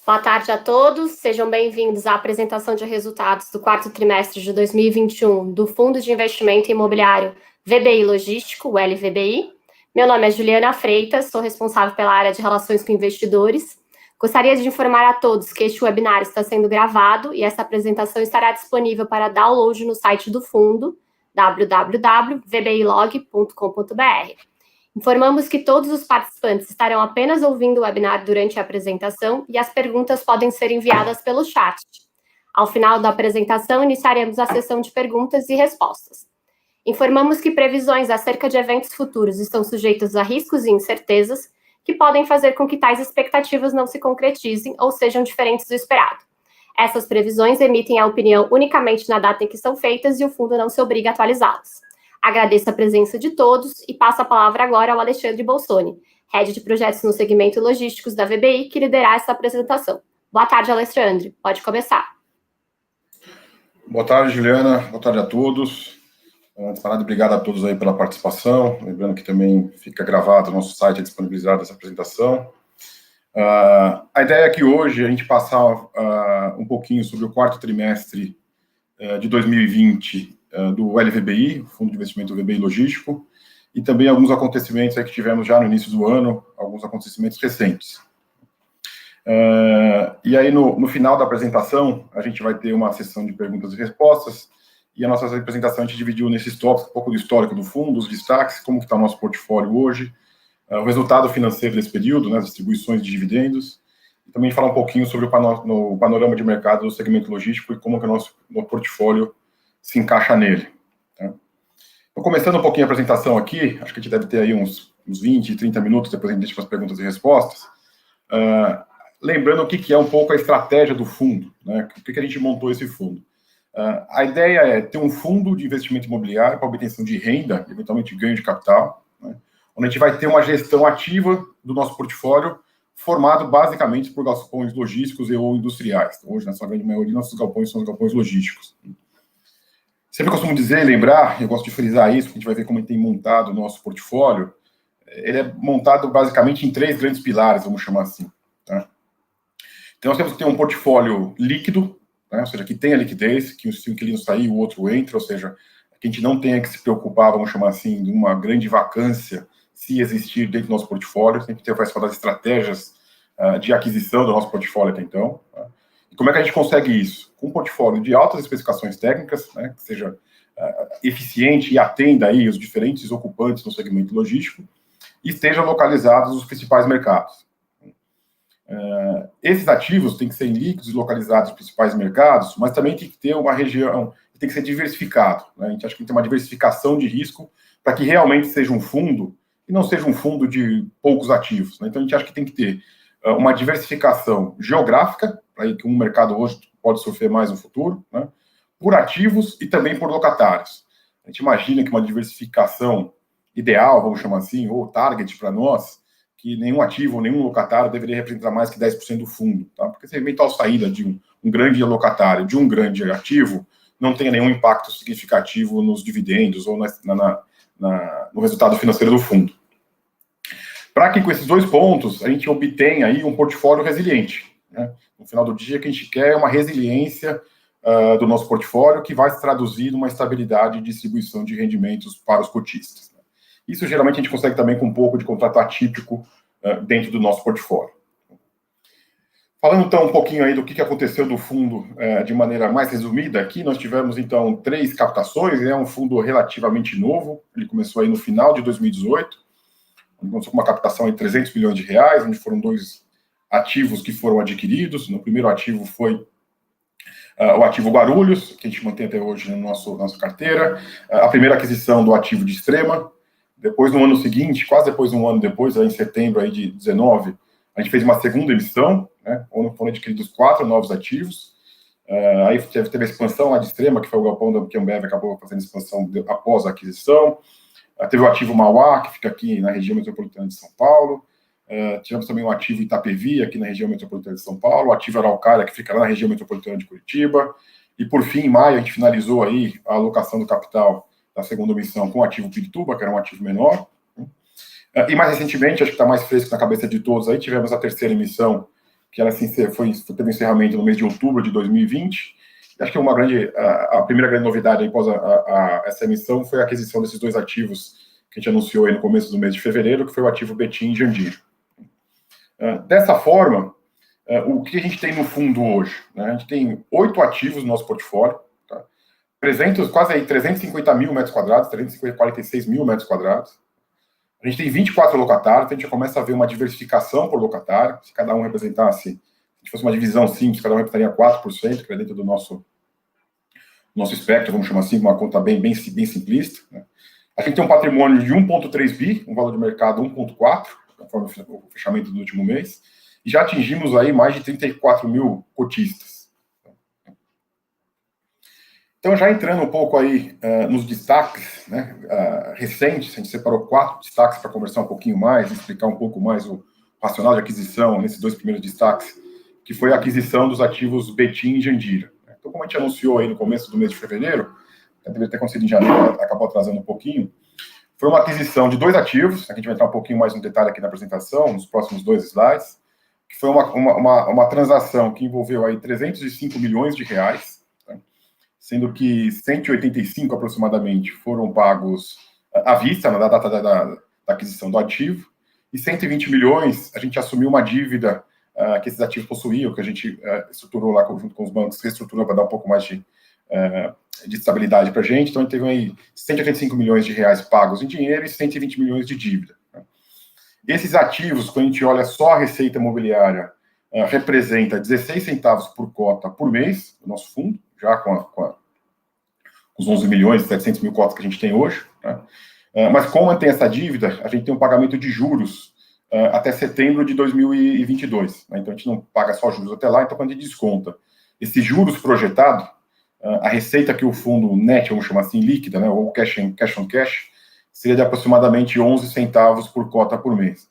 Boa tarde a todos, sejam bem-vindos à apresentação de resultados do quarto trimestre de 2021 do Fundo de Investimento Imobiliário VBI Logístico, o LVBI. Meu nome é Juliana Freitas, sou responsável pela área de Relações com Investidores. Gostaria de informar a todos que este webinar está sendo gravado e essa apresentação estará disponível para download no site do fundo, www.vbilog.com.br. Informamos que todos os participantes estarão apenas ouvindo o webinar durante a apresentação e as perguntas podem ser enviadas pelo chat. Ao final da apresentação, iniciaremos a sessão de perguntas e respostas. Informamos que previsões acerca de eventos futuros estão sujeitas a riscos e incertezas que podem fazer com que tais expectativas não se concretizem ou sejam diferentes do esperado. Essas previsões emitem a opinião unicamente na data em que são feitas e o fundo não se obriga a atualizá-las. Agradeço a presença de todos e passo a palavra agora ao Alexandre Bolsoni, Head de Projetos no segmento logísticos da VBI, que liderará essa apresentação. Boa tarde, Alexandre. Pode começar. Boa tarde, Juliana. Boa tarde a todos. Antes de nada, obrigado a todos aí pela participação. Lembrando que também fica gravado no nosso site disponibilizado essa apresentação. A ideia é que hoje a gente passar um pouquinho sobre o quarto trimestre de 2020 do LVBI, Fundo de Investimento VBI Logístico, e também alguns acontecimentos aí que tivemos já no início do ano, alguns acontecimentos recentes. E aí, no final da apresentação, a gente vai ter uma sessão de perguntas e respostas, e a nossa apresentação a gente dividiu nesses tópicos, um pouco do histórico do fundo, os destaques, como que está o nosso portfólio hoje, o resultado financeiro desse período, né, as distribuições de dividendos, e também falar um pouquinho sobre o panorama de mercado do segmento logístico e como que o nosso portfólio se encaixa nele. Tá? Então, começando um pouquinho a apresentação aqui, acho que a gente deve ter aí uns 20, 30 minutos, depois a gente deixa para as perguntas e respostas. Lembrando o que é um pouco a estratégia do fundo, né? Por que a gente montou esse fundo? A ideia é ter um fundo de investimento imobiliário para obtenção de renda, eventualmente ganho de capital, né? Onde a gente vai ter uma gestão ativa do nosso portfólio, formado basicamente por galpões logísticos e ou industriais. Então, hoje, na sua grande maioria, nossos galpões são os galpões logísticos. Sempre costumo dizer e lembrar, eu gosto de frisar isso, porque a gente vai ver como a gente tem montado o nosso portfólio. Ele é montado basicamente em 3 grandes pilares, vamos chamar assim. Tá? Então, nós temos que ter um portfólio líquido, né? Ou seja, que tenha liquidez, que se o inquilino sair, o outro entra, ou seja, que a gente não tenha que se preocupar, vamos chamar assim, de uma grande vacância, se existir dentro do nosso portfólio. Sempre vai falar das estratégias de aquisição do nosso portfólio até então. Tá? E como é que a gente consegue isso? Com um portfólio de altas especificações técnicas, né, que seja eficiente e atenda aí os diferentes ocupantes no segmento logístico, e esteja localizados nos principais mercados. Esses ativos têm que ser líquidos e localizados nos principais mercados, mas também tem que ter uma região, tem que ser diversificado. Né? A gente acha que tem que ter uma diversificação de risco para que realmente seja um fundo, e não seja um fundo de poucos ativos. Né? Então, a gente acha que tem que ter uma diversificação geográfica, para que um mercado hoje pode sofrer mais no futuro, né? Por ativos e também por locatários. A gente imagina que uma diversificação ideal, vamos chamar assim, ou target para nós, que nenhum ativo ou nenhum locatário deveria representar mais que 10% do fundo. Tá? Porque se a eventual saída de um grande locatário, de um grande ativo, não tenha nenhum impacto significativo nos dividendos ou no resultado financeiro do fundo. Para que com esses 2 pontos a gente obtenha aí um portfólio resiliente. Né? No final do dia, o que a gente quer é uma resiliência do nosso portfólio que vai se traduzir numa estabilidade de distribuição de rendimentos para os cotistas. Né? Isso geralmente a gente consegue também com um pouco de contrato atípico dentro do nosso portfólio. Falando então um pouquinho aí do que aconteceu do fundo de maneira mais resumida, aqui nós tivemos então 3 captações, é um fundo relativamente novo, ele começou aí no final de 2018, começou com uma captação de 300 milhões de reais, onde foram 2 ativos que foram adquiridos. No primeiro ativo foi o ativo Guarulhos, que a gente mantém até hoje na nossa carteira, a primeira aquisição do ativo de Extrema. Depois, no ano seguinte, quase depois de um ano depois, em setembro aí de 19, a gente fez uma segunda emissão, né, onde foram adquiridos 4 novos ativos. Aí teve a expansão lá de Extrema, que foi o galpão da Ambev, acabou fazendo expansão após a aquisição. Teve o ativo Mauá, que fica aqui na região metropolitana de São Paulo. Tivemos também o ativo Itapevi, aqui na região metropolitana de São Paulo. O ativo Araucária, que fica lá na região metropolitana de Curitiba. E, por fim, em maio, a gente finalizou aí a alocação do capital da segunda emissão com o ativo Pirituba, que era um ativo menor. E mais recentemente, acho que está mais fresco na cabeça de todos, aí tivemos a terceira emissão, que ela assim, teve encerramento no mês de outubro de 2020. Acho que a primeira grande novidade após essa emissão foi a aquisição desses 2 ativos que a gente anunciou aí no começo do mês de fevereiro, que foi o ativo Betim e Jandira. Dessa forma, o que a gente tem no fundo hoje? Né? A gente tem 8 ativos no nosso portfólio, tá? Quase aí 350 mil metros quadrados, 346 mil metros quadrados. A gente tem 24 locatários, então a gente começa a ver uma diversificação por locatário. Se cada um representasse, se fosse uma divisão simples, cada um representaria 4%, que é dentro do nosso espectro, vamos chamar assim, uma conta bem simplista. Né? A gente tem um patrimônio de 1,3 bi, um valor de mercado 1,4, conforme o fechamento do último mês, e já atingimos aí mais de 34 mil cotistas. Então, já entrando um pouco aí nos destaques, né, recentes, a gente separou 4 destaques para conversar um pouquinho mais, explicar um pouco mais o racional de aquisição nesses 2 primeiros destaques, que foi a aquisição dos ativos Betim e Jandira. Então, como a gente anunciou aí no começo do mês de fevereiro, deveria ter acontecido em janeiro, acabou atrasando um pouquinho, foi uma aquisição de 2 ativos, a gente vai entrar um pouquinho mais no detalhe aqui na apresentação, nos próximos 2 slides, que foi uma transação que envolveu aí 305 milhões de reais, sendo que 185 aproximadamente foram pagos à vista, na data da aquisição do ativo, e 120 milhões a gente assumiu uma dívida que esses ativos possuíam, que a gente estruturou lá junto com os bancos, reestruturou para dar um pouco mais de estabilidade para a gente. Então, a gente teve aí 185 milhões de reais pagos em dinheiro e 120 milhões de dívida. Esses ativos, quando a gente olha só a receita imobiliária, representa 16 centavos por cota por mês, do nosso fundo, já com os 11 milhões e 700 mil cotas que a gente tem hoje. Né? Mas como mantém essa dívida, a gente tem um pagamento de juros até setembro de 2022. Né? Então, a gente não paga só juros até lá, então quando a gente desconta esses juros projetados, a receita que o fundo net, vamos chamar assim, líquida, né, ou cash on cash, seria de aproximadamente 11 centavos por cota por mês.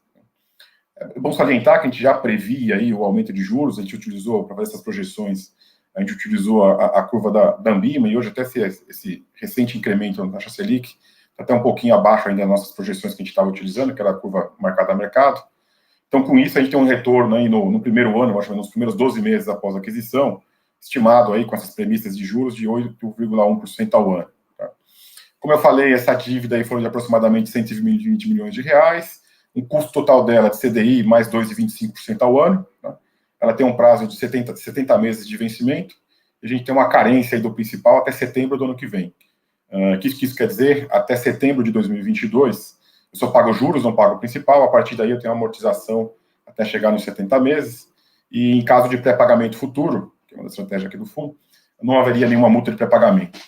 É bom salientar que a gente já previa aí o aumento de juros, a gente utilizou, para fazer essas projeções, a gente utilizou a curva da Ambima, e hoje até esse recente incremento na taxa Selic está até um pouquinho abaixo ainda das nossas projeções que a gente estava utilizando, que era a curva marcada a mercado. Então, com isso, a gente tem um retorno aí no primeiro ano, mais ou menos nos primeiros 12 meses após a aquisição, estimado aí com essas premissas de juros de 8,1% ao ano. Tá? Como eu falei, essa dívida aí foi de aproximadamente 120 milhões de reais, um custo total dela de CDI mais 2,25% ao ano. Tá? Ela tem um prazo de 70 meses de vencimento, e a gente tem uma carência aí do principal até setembro do ano que vem. O que isso quer dizer? Até setembro de 2022, eu só pago juros, não pago o principal, a partir daí eu tenho uma amortização até chegar nos 70 meses, e em caso de pré-pagamento futuro, que é uma estratégia aqui do fundo, não haveria nenhuma multa de pré-pagamento.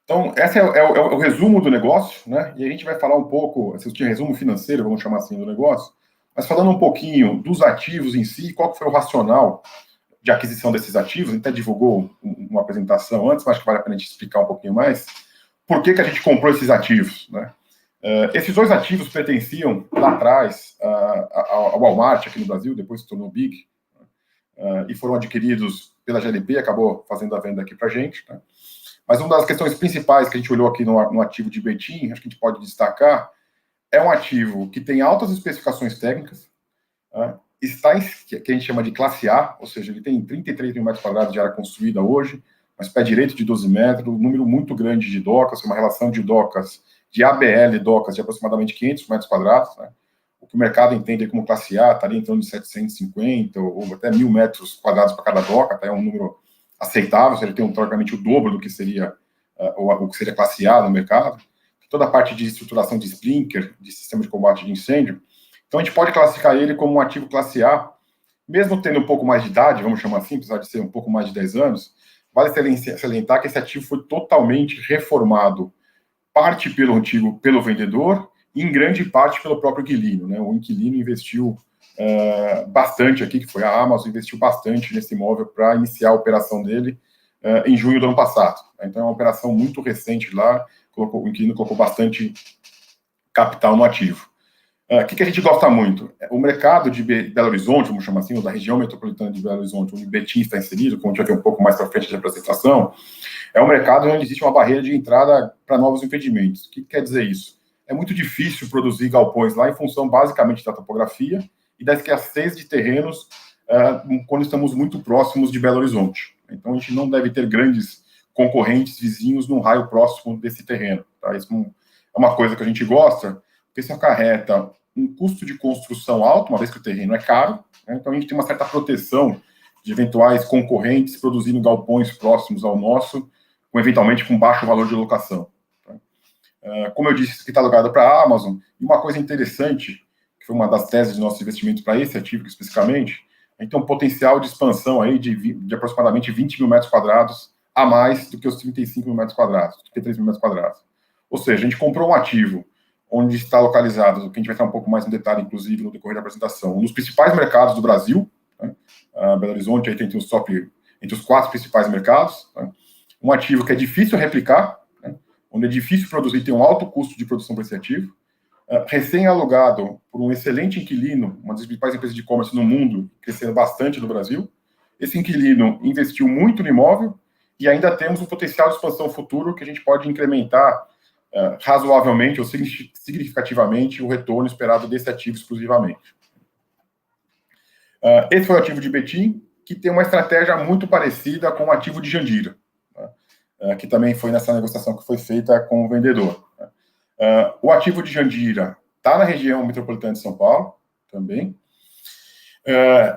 Então, esse é o resumo do negócio, né? E a gente vai falar um pouco, se tinha resumo financeiro, vamos chamar assim, do negócio, mas falando um pouquinho dos ativos em si, qual que foi o racional de aquisição desses ativos. A gente até divulgou uma apresentação antes, mas acho que vale a pena a gente explicar um pouquinho mais por que a gente comprou esses ativos, né? Esses 2 ativos pertenciam lá atrás ao Walmart aqui no Brasil, depois se tornou Big, e foram adquiridos pela GLP, acabou fazendo a venda aqui para a gente. Né? Mas uma das questões principais que a gente olhou aqui no ativo de Betim, acho que a gente pode destacar, é um ativo que tem altas especificações técnicas, que a gente chama de classe A, ou seja, ele tem 33 mil metros quadrados de área construída hoje, mas pé direito de 12 metros, um número muito grande de docas, uma relação de docas, de ABL docas de aproximadamente 500 metros quadrados, né? O que o mercado entende como classe A, estaria em torno de 750 ou até 1.000 metros quadrados para cada doca, até um número aceitável, ele tem teoricamente o dobro do que seria o que seria classe A no mercado. Toda a parte de estruturação de sprinkler, de sistema de combate de incêndio. Então, a gente pode classificar ele como um ativo classe A, mesmo tendo um pouco mais de idade, vamos chamar assim, apesar de ser um pouco mais de 10 anos, vale salientar que esse ativo foi totalmente reformado, parte pelo vendedor, e em grande parte pelo próprio inquilino. Né? O inquilino investiu bastante aqui, que foi a Amazon, investiu bastante nesse imóvel para iniciar a operação dele em junho do ano passado. Então, é uma operação muito recente lá, o inquilino colocou bastante capital no ativo. O que a gente gosta muito? O mercado de Belo Horizonte, vamos chamar assim, ou da região metropolitana de Belo Horizonte, onde o Betim está inserido, como a gente vai ver um pouco mais para frente de apresentação, é um mercado onde existe uma barreira de entrada para novos empreendimentos. O que quer dizer isso? é muito difícil produzir galpões lá em função basicamente da topografia e da escassez de terrenos quando estamos muito próximos de Belo Horizonte. Então, a gente não deve ter grandes concorrentes vizinhos num raio próximo desse terreno. Tá? Isso é uma coisa que a gente gosta, porque isso acarreta um custo de construção alto, uma vez que o terreno é caro, né? Então a gente tem uma certa proteção de eventuais concorrentes produzindo galpões próximos ao nosso, eventualmente com baixo valor de locação. Tá? Como eu disse, isso aqui está alugado para a Amazon, e uma coisa interessante, que foi uma das teses de nossos investimentos para esse ativo especificamente, a gente tem um potencial de expansão aí de aproximadamente 20 mil metros quadrados a mais do que os 35 mil metros quadrados, 33 mil metros quadrados. Ou seja, a gente comprou um ativo onde está localizado, que a gente vai entrar um pouco mais no detalhe, inclusive, no decorrer da apresentação, um dos principais mercados do Brasil, né? Belo Horizonte aí tem entre os 4 principais mercados, né? Um ativo que é difícil replicar, né? Onde é difícil produzir, tem um alto custo de produção para esse ativo, recém-alugado por um excelente inquilino, uma das principais empresas de e-commerce no mundo, crescendo bastante no Brasil. Esse inquilino investiu muito no imóvel e ainda temos um potencial de expansão futuro que a gente pode incrementar razoavelmente ou significativamente o retorno esperado desse ativo exclusivamente. Esse foi o ativo de Betim, que tem uma estratégia muito parecida com o ativo de Jandira, tá? Que também foi nessa negociação que foi feita com o vendedor. O ativo de Jandira está na região metropolitana de São Paulo, também.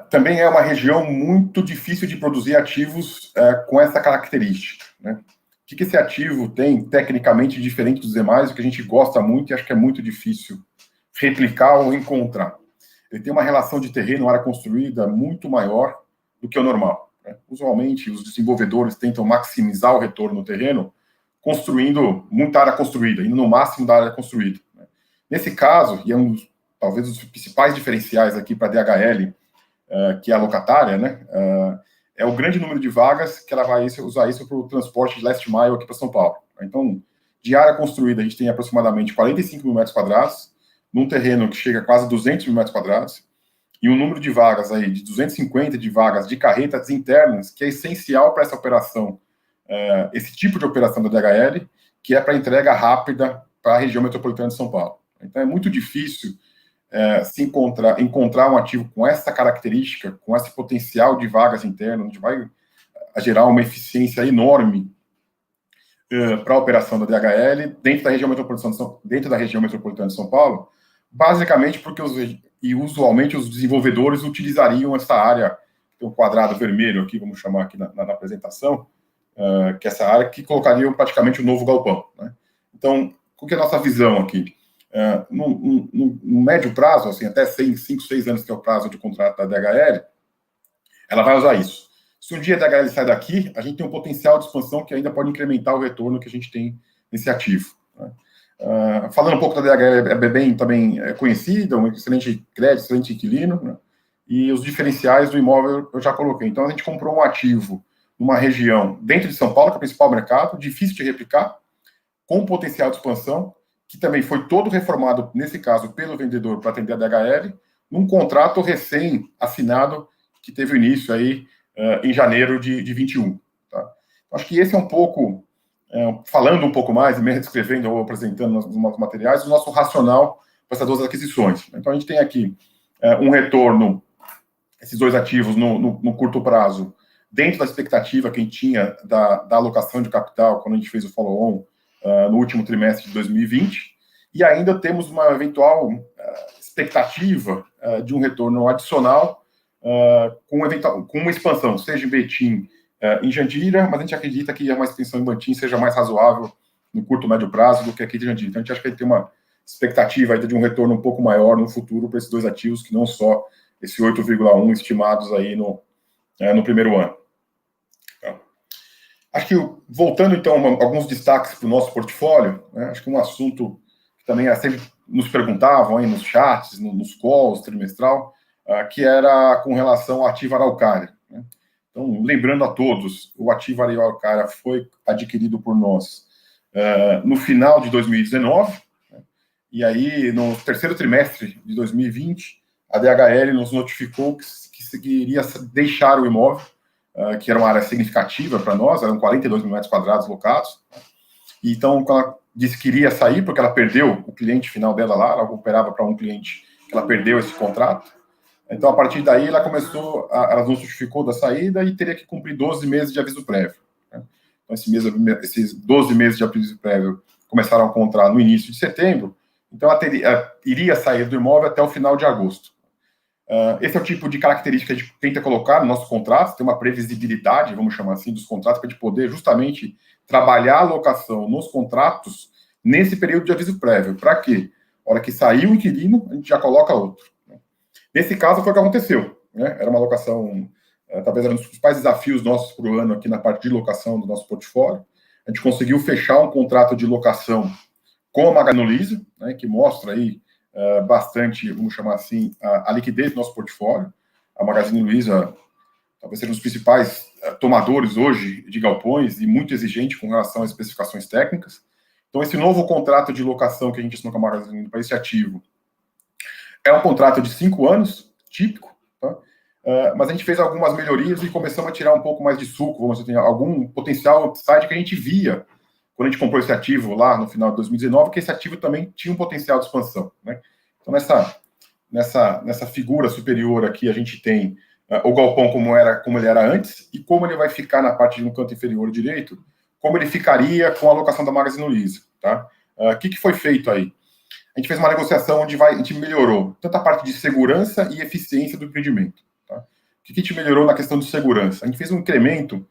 Também é uma região muito difícil de produzir ativos com essa característica, né? O que esse ativo tem, tecnicamente, diferente dos demais, o que a gente gosta muito e acho que é muito difícil replicar ou encontrar. Ele tem uma relação de terreno, área construída, muito maior do que o normal, né? Usualmente, os desenvolvedores tentam maximizar o retorno no terreno, construindo muita área construída, indo no máximo da área construída, né? Nesse caso, e é talvez um dos principais diferenciais aqui para a DHL, que é a locatária, né? É o grande número de vagas que ela vai usar isso para o transporte de last mile aqui para São Paulo. Então, de área construída, a gente tem aproximadamente 45 mil metros quadrados, num terreno que chega a quase 200 mil metros quadrados, e um número de vagas aí, de 250 de vagas de carretas internas, que é essencial para essa operação, esse tipo de operação da DHL, que é para entrega rápida para a região metropolitana de São Paulo. Então, é muito difícil encontrar um ativo com essa característica, com esse potencial de vagas internas, onde vai gerar uma eficiência enorme para a operação da DHL dentro da região metropolitana de São Paulo, basicamente porque usualmente os desenvolvedores utilizariam essa área, tem um quadrado vermelho aqui, vamos chamar aqui na apresentação, que é essa área que colocariam praticamente um novo galpão, né? Então, qual que é a nossa visão aqui? No médio prazo, assim, até 5, 6 anos, que é o prazo de contrato da DHL, ela vai usar isso. Se um dia a DHL sai daqui, a gente tem um potencial de expansão que ainda pode incrementar o retorno que a gente tem nesse ativo, né? Falando um pouco da DHL, é bem também conhecida, um excelente crédito, excelente inquilino, né? E os diferenciais do imóvel eu já coloquei. Então, a gente comprou um ativo numa região dentro de São Paulo, que é o principal mercado, difícil de replicar, com potencial de expansão, que também foi todo reformado, nesse caso, pelo vendedor para atender a DHL, num contrato recém-assinado, que teve início aí em janeiro de 21. Tá? Acho que esse é um pouco, falando um pouco mais, mesmo escrevendo ou apresentando nos materiais, o nosso racional para essas 2 aquisições. Então, a gente tem aqui um retorno, esses 2 ativos no curto prazo, dentro da expectativa que a gente tinha da alocação de capital, quando a gente fez o follow-on, no último trimestre de 2020, e ainda temos uma eventual expectativa de um retorno adicional com uma expansão, seja em Betim, em Jandira, mas a gente acredita que uma expansão em Betim seja mais razoável no curto, médio prazo do que aqui de Jandira. Então, a gente acha que tem uma expectativa ainda de um retorno um pouco maior no futuro para esses 2 ativos, que não só esse 8,1 estimados aí no primeiro ano. Acho que, voltando, então, alguns destaques para o nosso portfólio, né, acho que um assunto que também sempre nos perguntavam aí nos chats, nos calls trimestral, que era com relação ao ativo Araucária, né? Então, lembrando a todos, o ativo Araucária foi adquirido por nós no final de 2019, né? E aí, no terceiro trimestre de 2020, a DHL nos notificou que iria deixar o imóvel, que era uma área significativa para nós, eram 42 mil metros quadrados locados, Então, quando ela disse que iria sair, porque ela perdeu o cliente final dela lá, ela operava para um cliente que ela perdeu esse contrato. Então, a partir daí, ela começou, ela não justificou da saída e teria que cumprir 12 meses de aviso prévio. Né? Então, esses 12 meses de aviso prévio começaram a contar no início de setembro. Então, ela iria sair do imóvel até o final de agosto. Esse é o tipo de característica que a gente tenta colocar no nosso contrato, ter uma previsibilidade, vamos chamar assim, dos contratos, para a gente poder justamente trabalhar a locação nos contratos nesse período de aviso prévio. Para quê? A hora que sair o inquilino, a gente já coloca outro. Nesse caso, foi o que aconteceu. Né? Era uma locação, talvez era um dos principais desafios nossos para o ano aqui na parte de locação do nosso portfólio. A gente conseguiu fechar um contrato de locação com a Magazine Luiza, né, que mostra aí bastante, vamos chamar assim, a liquidez do nosso portfólio. A Magazine Luiza talvez seja um dos principais tomadores hoje de galpões e muito exigente com relação às especificações técnicas. Então, esse novo contrato de locação que a gente assinou com a Magazine Luiza para esse ativo é um contrato de 5 anos, típico, tá? Mas a gente fez algumas melhorias e começamos a tirar um pouco mais de suco, vamos dizer, algum potencial upside que a gente via quando a gente comprou esse ativo lá no final de 2019, que esse ativo também tinha um potencial de expansão. Né? Então, nessa figura superior aqui, a gente tem o galpão como ele era antes e como ele vai ficar na parte de um canto inferior direito, como ele ficaria com a alocação da Magazine Luiza. Tá? O que foi feito aí? A gente fez uma negociação onde a gente melhorou tanto a parte de segurança e eficiência do empreendimento. Tá? O que a gente melhorou na questão de segurança? A gente fez um incremento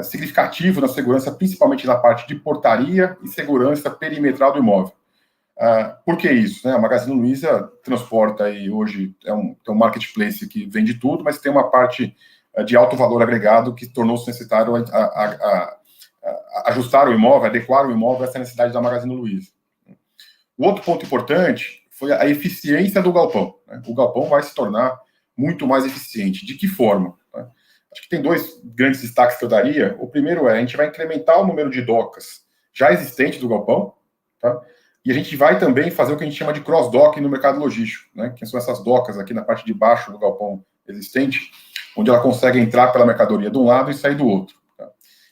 significativo na segurança, principalmente na parte de portaria e segurança perimetral do imóvel. Por que isso? Né? A Magazine Luiza transporta aí hoje, é um marketplace que vende tudo, mas tem uma parte de alto valor agregado que tornou-se necessário ajustar o imóvel, adequar o imóvel a essa necessidade da Magazine Luiza. O outro ponto importante foi a eficiência do galpão. Né? O galpão vai se tornar muito mais eficiente. De que forma? Né? Acho que tem 2 grandes destaques que eu daria. O primeiro a gente vai incrementar o número de docas já existentes do galpão, tá? E a gente vai também fazer o que a gente chama de cross-dock no mercado logístico, né? Que são essas docas aqui na parte de baixo do galpão existente, onde ela consegue entrar pela mercadoria de um lado e sair do outro. Tá?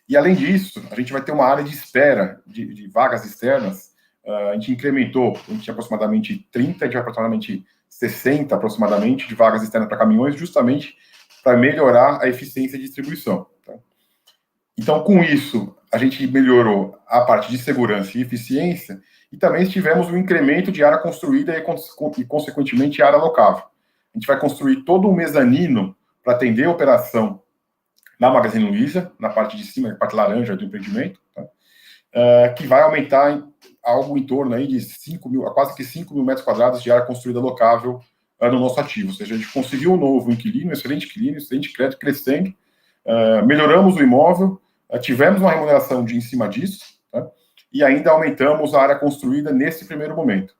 E além disso, a gente vai ter uma área de espera de vagas externas. A gente incrementou, a gente tinha aproximadamente 30, a gente vai aproximadamente 60 aproximadamente de vagas externas para caminhões, justamente para melhorar a eficiência de distribuição. Tá? Então, com isso, a gente melhorou a parte de segurança e eficiência e também tivemos um incremento de área construída e consequentemente, área locável. A gente vai construir todo um mezanino para atender a operação na Magazine Luiza, na parte de cima, na parte laranja do empreendimento, tá? Que vai aumentar algo em torno aí de 5 mil, quase que 5 mil metros quadrados de área construída locável no nosso ativo. Ou seja, a gente conseguiu um novo inquilino, excelente crédito crescendo, melhoramos o imóvel, tivemos uma remuneração em cima disso, tá? E ainda aumentamos a área construída nesse primeiro momento.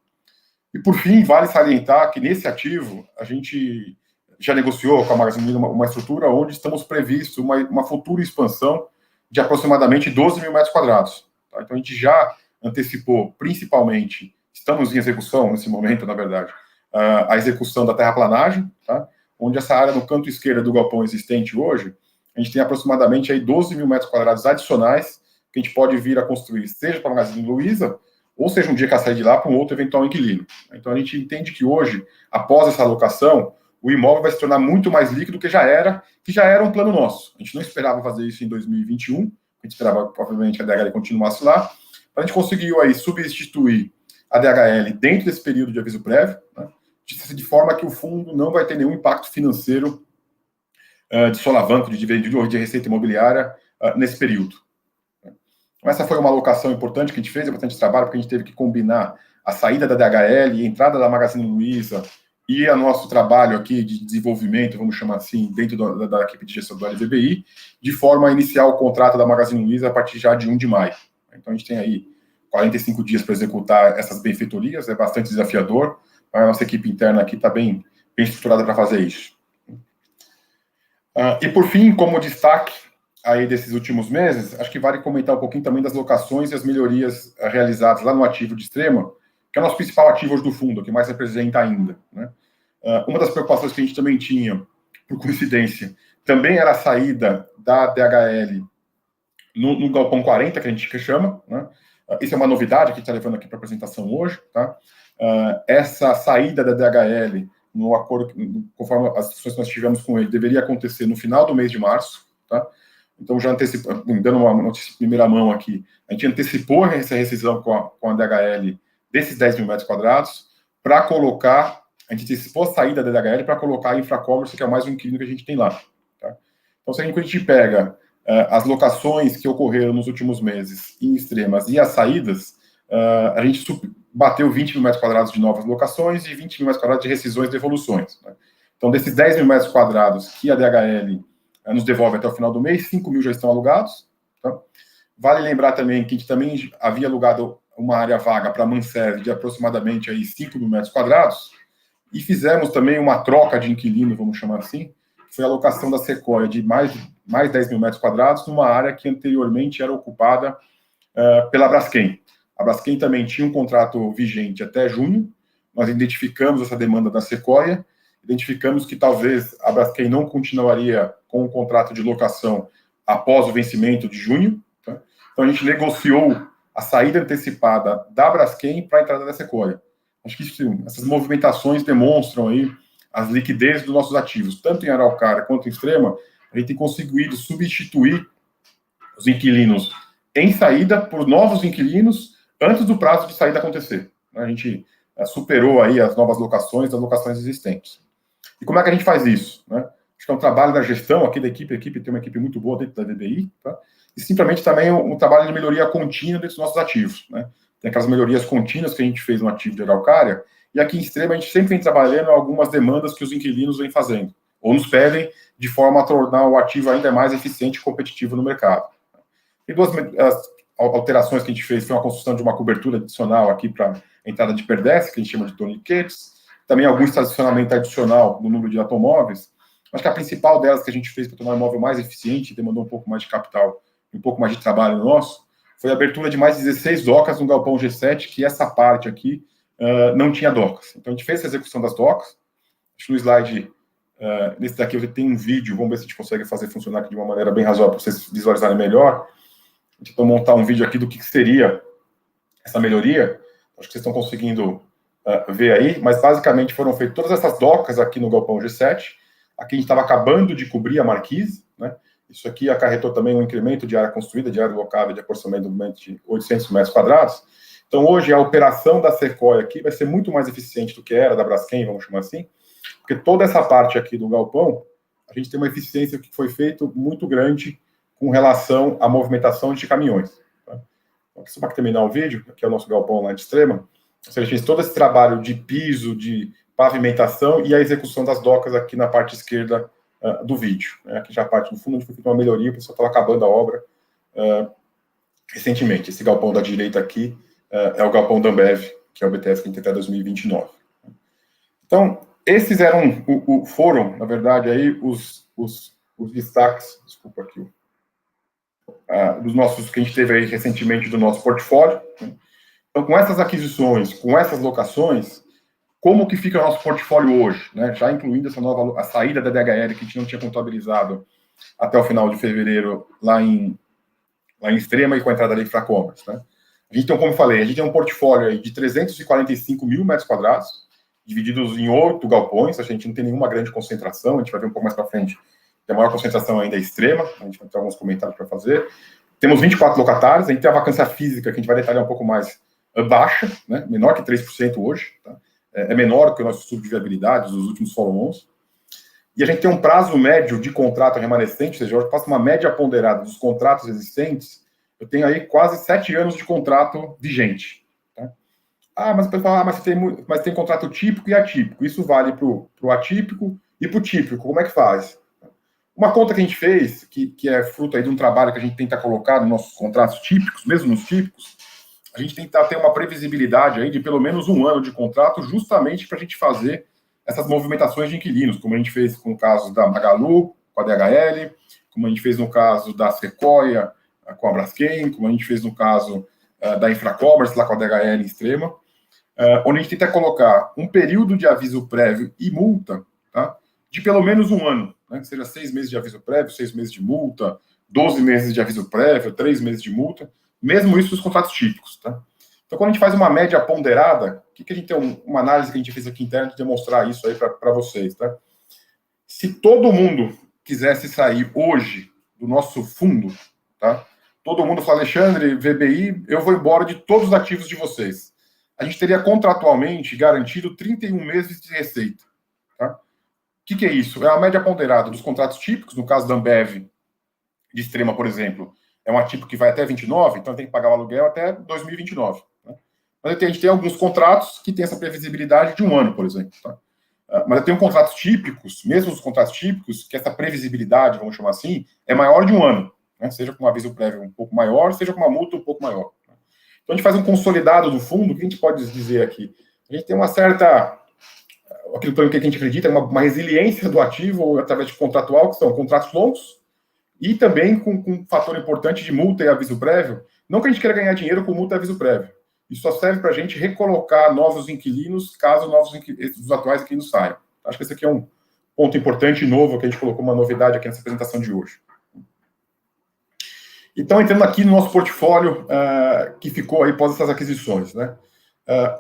E, por fim, vale salientar que nesse ativo, a gente já negociou com a Magazine Luiza uma estrutura onde estamos previstos uma futura expansão de aproximadamente 12 mil metros quadrados. Tá? Então, a gente já antecipou, principalmente, estamos em execução nesse momento, na verdade, a execução da terraplanagem, tá? Onde essa área no canto esquerdo do galpão existente hoje, a gente tem aproximadamente aí 12 mil metros quadrados adicionais que a gente pode vir a construir, seja para a Magazine Luiza, ou seja, um dia que ela sair de lá para um outro eventual inquilino. Então, a gente entende que hoje, após essa alocação, o imóvel vai se tornar muito mais líquido que já era um plano nosso. A gente não esperava fazer isso em 2021, a gente esperava, provavelmente, que a DHL continuasse lá. A gente conseguiu aí substituir a DHL dentro desse período de aviso prévio, né, de forma que o fundo não vai ter nenhum impacto financeiro de solavanco, de receita imobiliária nesse período. Então, essa foi uma alocação importante que a gente fez, é bastante trabalho, porque a gente teve que combinar a saída da DHL e a entrada da Magazine Luiza e o nosso trabalho aqui de desenvolvimento, vamos chamar assim, dentro da equipe de gestão do LVBI, de forma a iniciar o contrato da Magazine Luiza a partir já de 1 de maio. Então, a gente tem aí 45 dias para executar essas benfeitorias, é bastante desafiador, mas a nossa equipe interna aqui está bem estruturada para fazer isso. E, por fim, como destaque aí desses últimos meses, acho que vale comentar um pouquinho também das locações e as melhorias realizadas lá no ativo de Extrema, que é o nosso principal ativo hoje do fundo, que mais representa ainda. Né? Uma das preocupações que a gente também tinha, por coincidência, também era a saída da DHL no Galpão 40, que a gente chama, né? Isso é uma novidade que a gente está levando aqui para a apresentação hoje, tá? Essa saída da DHL, no acordo, conforme as discussões que nós tivemos com ele, deveria acontecer no final do mês de março, tá? Então, já dando uma notícia de primeira mão aqui, a gente antecipou essa rescisão com a DHL desses 10 mil metros quadrados para colocar, a gente antecipou a saída da DHL para colocar a Infracommerce, que é mais um inquilino que a gente tem lá, tá? Então, se a gente pega as locações que ocorreram nos últimos meses em Extremas e as saídas, a gente bateu 20 mil metros quadrados de novas locações e 20 mil metros quadrados de rescisões e devoluções, né? Então, desses 10 mil metros quadrados que a DHL nos devolve até o final do mês, 5 mil já estão alugados, tá? Vale lembrar também que a gente também havia alugado uma área vaga para a Manser de aproximadamente aí 5 mil metros quadrados, e fizemos também uma troca de inquilino, vamos chamar assim, que foi a locação da Sequoia de mais 10 mil metros quadrados numa área que anteriormente era ocupada pela Braskem. A Braskem também tinha um contrato vigente até junho, nós identificamos essa demanda da Sequoia, identificamos que talvez a Braskem não continuaria com o contrato de locação após o vencimento de junho, tá? Então a gente negociou a saída antecipada da Braskem para a entrada da Sequoia. Acho que essas movimentações demonstram aí as liquidez dos nossos ativos, tanto em Araucária quanto em Extrema. A gente tem conseguido substituir os inquilinos em saída por novos inquilinos antes do prazo de saída acontecer. A gente superou aí as novas locações das locações existentes. E como é que a gente faz isso, né? Acho que é um trabalho da gestão aqui da equipe. A equipe tem uma equipe muito boa dentro da VBI, tá? E simplesmente também um trabalho de melhoria contínua dentro dos nossos ativos, né? Tem aquelas melhorias contínuas que a gente fez no ativo de Araucária, e aqui em Extrema a gente sempre vem trabalhando algumas demandas que os inquilinos vêm fazendo, ou nos pedem, de forma a tornar o ativo ainda mais eficiente e competitivo no mercado. Tem duas alterações que a gente fez, foi uma construção de uma cobertura adicional aqui para a entrada de perdense, que a gente chama de torniquetes, também algum estacionamento adicional no número de automóveis. Acho que a principal delas que a gente fez para tornar o imóvel mais eficiente, demandou um pouco mais de capital, um pouco mais de trabalho nosso, foi a abertura de mais 16 docas no Galpão G7, que essa parte aqui não tinha docas. Então a gente fez a execução das docas. Acho que no slide, nesse daqui eu tenho um vídeo, vamos ver se a gente consegue fazer funcionar aqui de uma maneira bem razoável para vocês visualizarem melhor. A gente vai montar um vídeo aqui do que seria essa melhoria. Acho que vocês estão conseguindo ver aí, mas basicamente foram feitas todas essas docas aqui no Galpão G7. Aqui a gente estava acabando de cobrir a marquise, né? Isso aqui acarretou também um incremento de área construída, de área locada, de aproximadamente de 800 metros quadrados. Então, hoje, a operação da Sequoia aqui vai ser muito mais eficiente do que era da Braskem, vamos chamar assim, porque toda essa parte aqui do galpão, a gente tem uma eficiência que foi feito muito grande com relação à movimentação de caminhões. Tá? Então, só para terminar o vídeo, aqui é o nosso galpão lá de Extrema, ou seja, a gente fez todo esse trabalho de piso, de pavimentação e a execução das docas aqui na parte esquerda do vídeo. Né? Aqui já a parte do fundo, onde foi feita uma melhoria, o pessoal estava acabando a obra recentemente. Esse galpão da direita aqui é o galpão da Ambev, que é o BTS que tem até 2029. Então, esses foram, na verdade, aí os destaques, desculpa aqui, dos nossos, que a gente teve aí recentemente do nosso portfólio. Né? Então, com essas aquisições, com essas locações, como que fica o nosso portfólio hoje, né? Já incluindo a saída da DHL, que a gente não tinha contabilizado até o final de fevereiro, lá em Extrema, e com a entrada da Infracommerce, né? A gente tem, como eu falei, a gente tem um portfólio aí de 345 mil metros quadrados, divididos em 8 galpões. A gente não tem nenhuma grande concentração, a gente vai ver um pouco mais para frente. A maior concentração ainda é Extrema, a gente vai ter alguns comentários para fazer. Temos 24 locatários, a gente tem a vacância física, que a gente vai detalhar um pouco mais, baixa, né? Menor que 3% hoje, tá? É menor que o nosso estudo de viabilidade dos últimos follow-ons. E a gente tem um prazo médio de contrato remanescente, ou seja, eu faço uma média ponderada dos contratos existentes, eu tenho aí quase 7 anos de contrato vigente. Tá? Mas o pessoal fala, mas tem contrato típico e atípico. Isso vale para o atípico e para o típico. Como é que faz? Uma conta que a gente fez, que é fruto aí de um trabalho que a gente tenta colocar nos nossos contratos típicos, mesmo nos típicos, a gente tenta ter uma previsibilidade aí de pelo menos 1 ano de contrato, justamente para a gente fazer essas movimentações de inquilinos, como a gente fez com o caso da Magalu, com a DHL, como a gente fez no caso da Sequoia, com a Braskem, como a gente fez no caso da Infracommerce, lá com a DHL em Extrema, onde a gente tenta colocar um período de aviso prévio e multa, tá, de pelo menos 1 ano, né, que seja 6 meses de aviso prévio, 6 meses de multa, 12 meses de aviso prévio, 3 meses de multa, mesmo isso dos contratos típicos, tá? Então, quando a gente faz uma média ponderada, o que a gente tem uma análise que a gente fez aqui interna de demonstrar isso aí para vocês, tá? Se todo mundo quisesse sair hoje do nosso fundo, tá? Todo mundo fala, Alexandre, VBI, eu vou embora de todos os ativos de vocês. A gente teria contratualmente garantido 31 meses de receita, tá? O que é isso? É a média ponderada dos contratos típicos, no caso da Ambev, de Extrema, por exemplo, é um ativo que vai até 29, então tem que pagar o aluguel até 2029. Né? Mas a gente tem alguns contratos que têm essa previsibilidade de 1 ano, por exemplo. Tá? Mas eu tenho contratos típicos, mesmo os contratos típicos, que essa previsibilidade, vamos chamar assim, é maior de 1 ano. Né? Seja com um aviso prévio um pouco maior, seja com uma multa um pouco maior. Né? Então a gente faz um consolidado do fundo, o que a gente pode dizer aqui? A gente tem uma certa... Aquilo que a gente acredita é uma resiliência do ativo através de contratual, que são contratos longos, e também com um fator importante de multa e aviso prévio. Não que a gente queira ganhar dinheiro com multa e aviso prévio. Isso só serve para a gente recolocar novos inquilinos, caso os atuais inquilinos saiam. Acho que esse aqui é um ponto importante e novo, que a gente colocou uma novidade aqui nessa apresentação de hoje. Então, entrando aqui no nosso portfólio, que ficou aí após essas aquisições, né?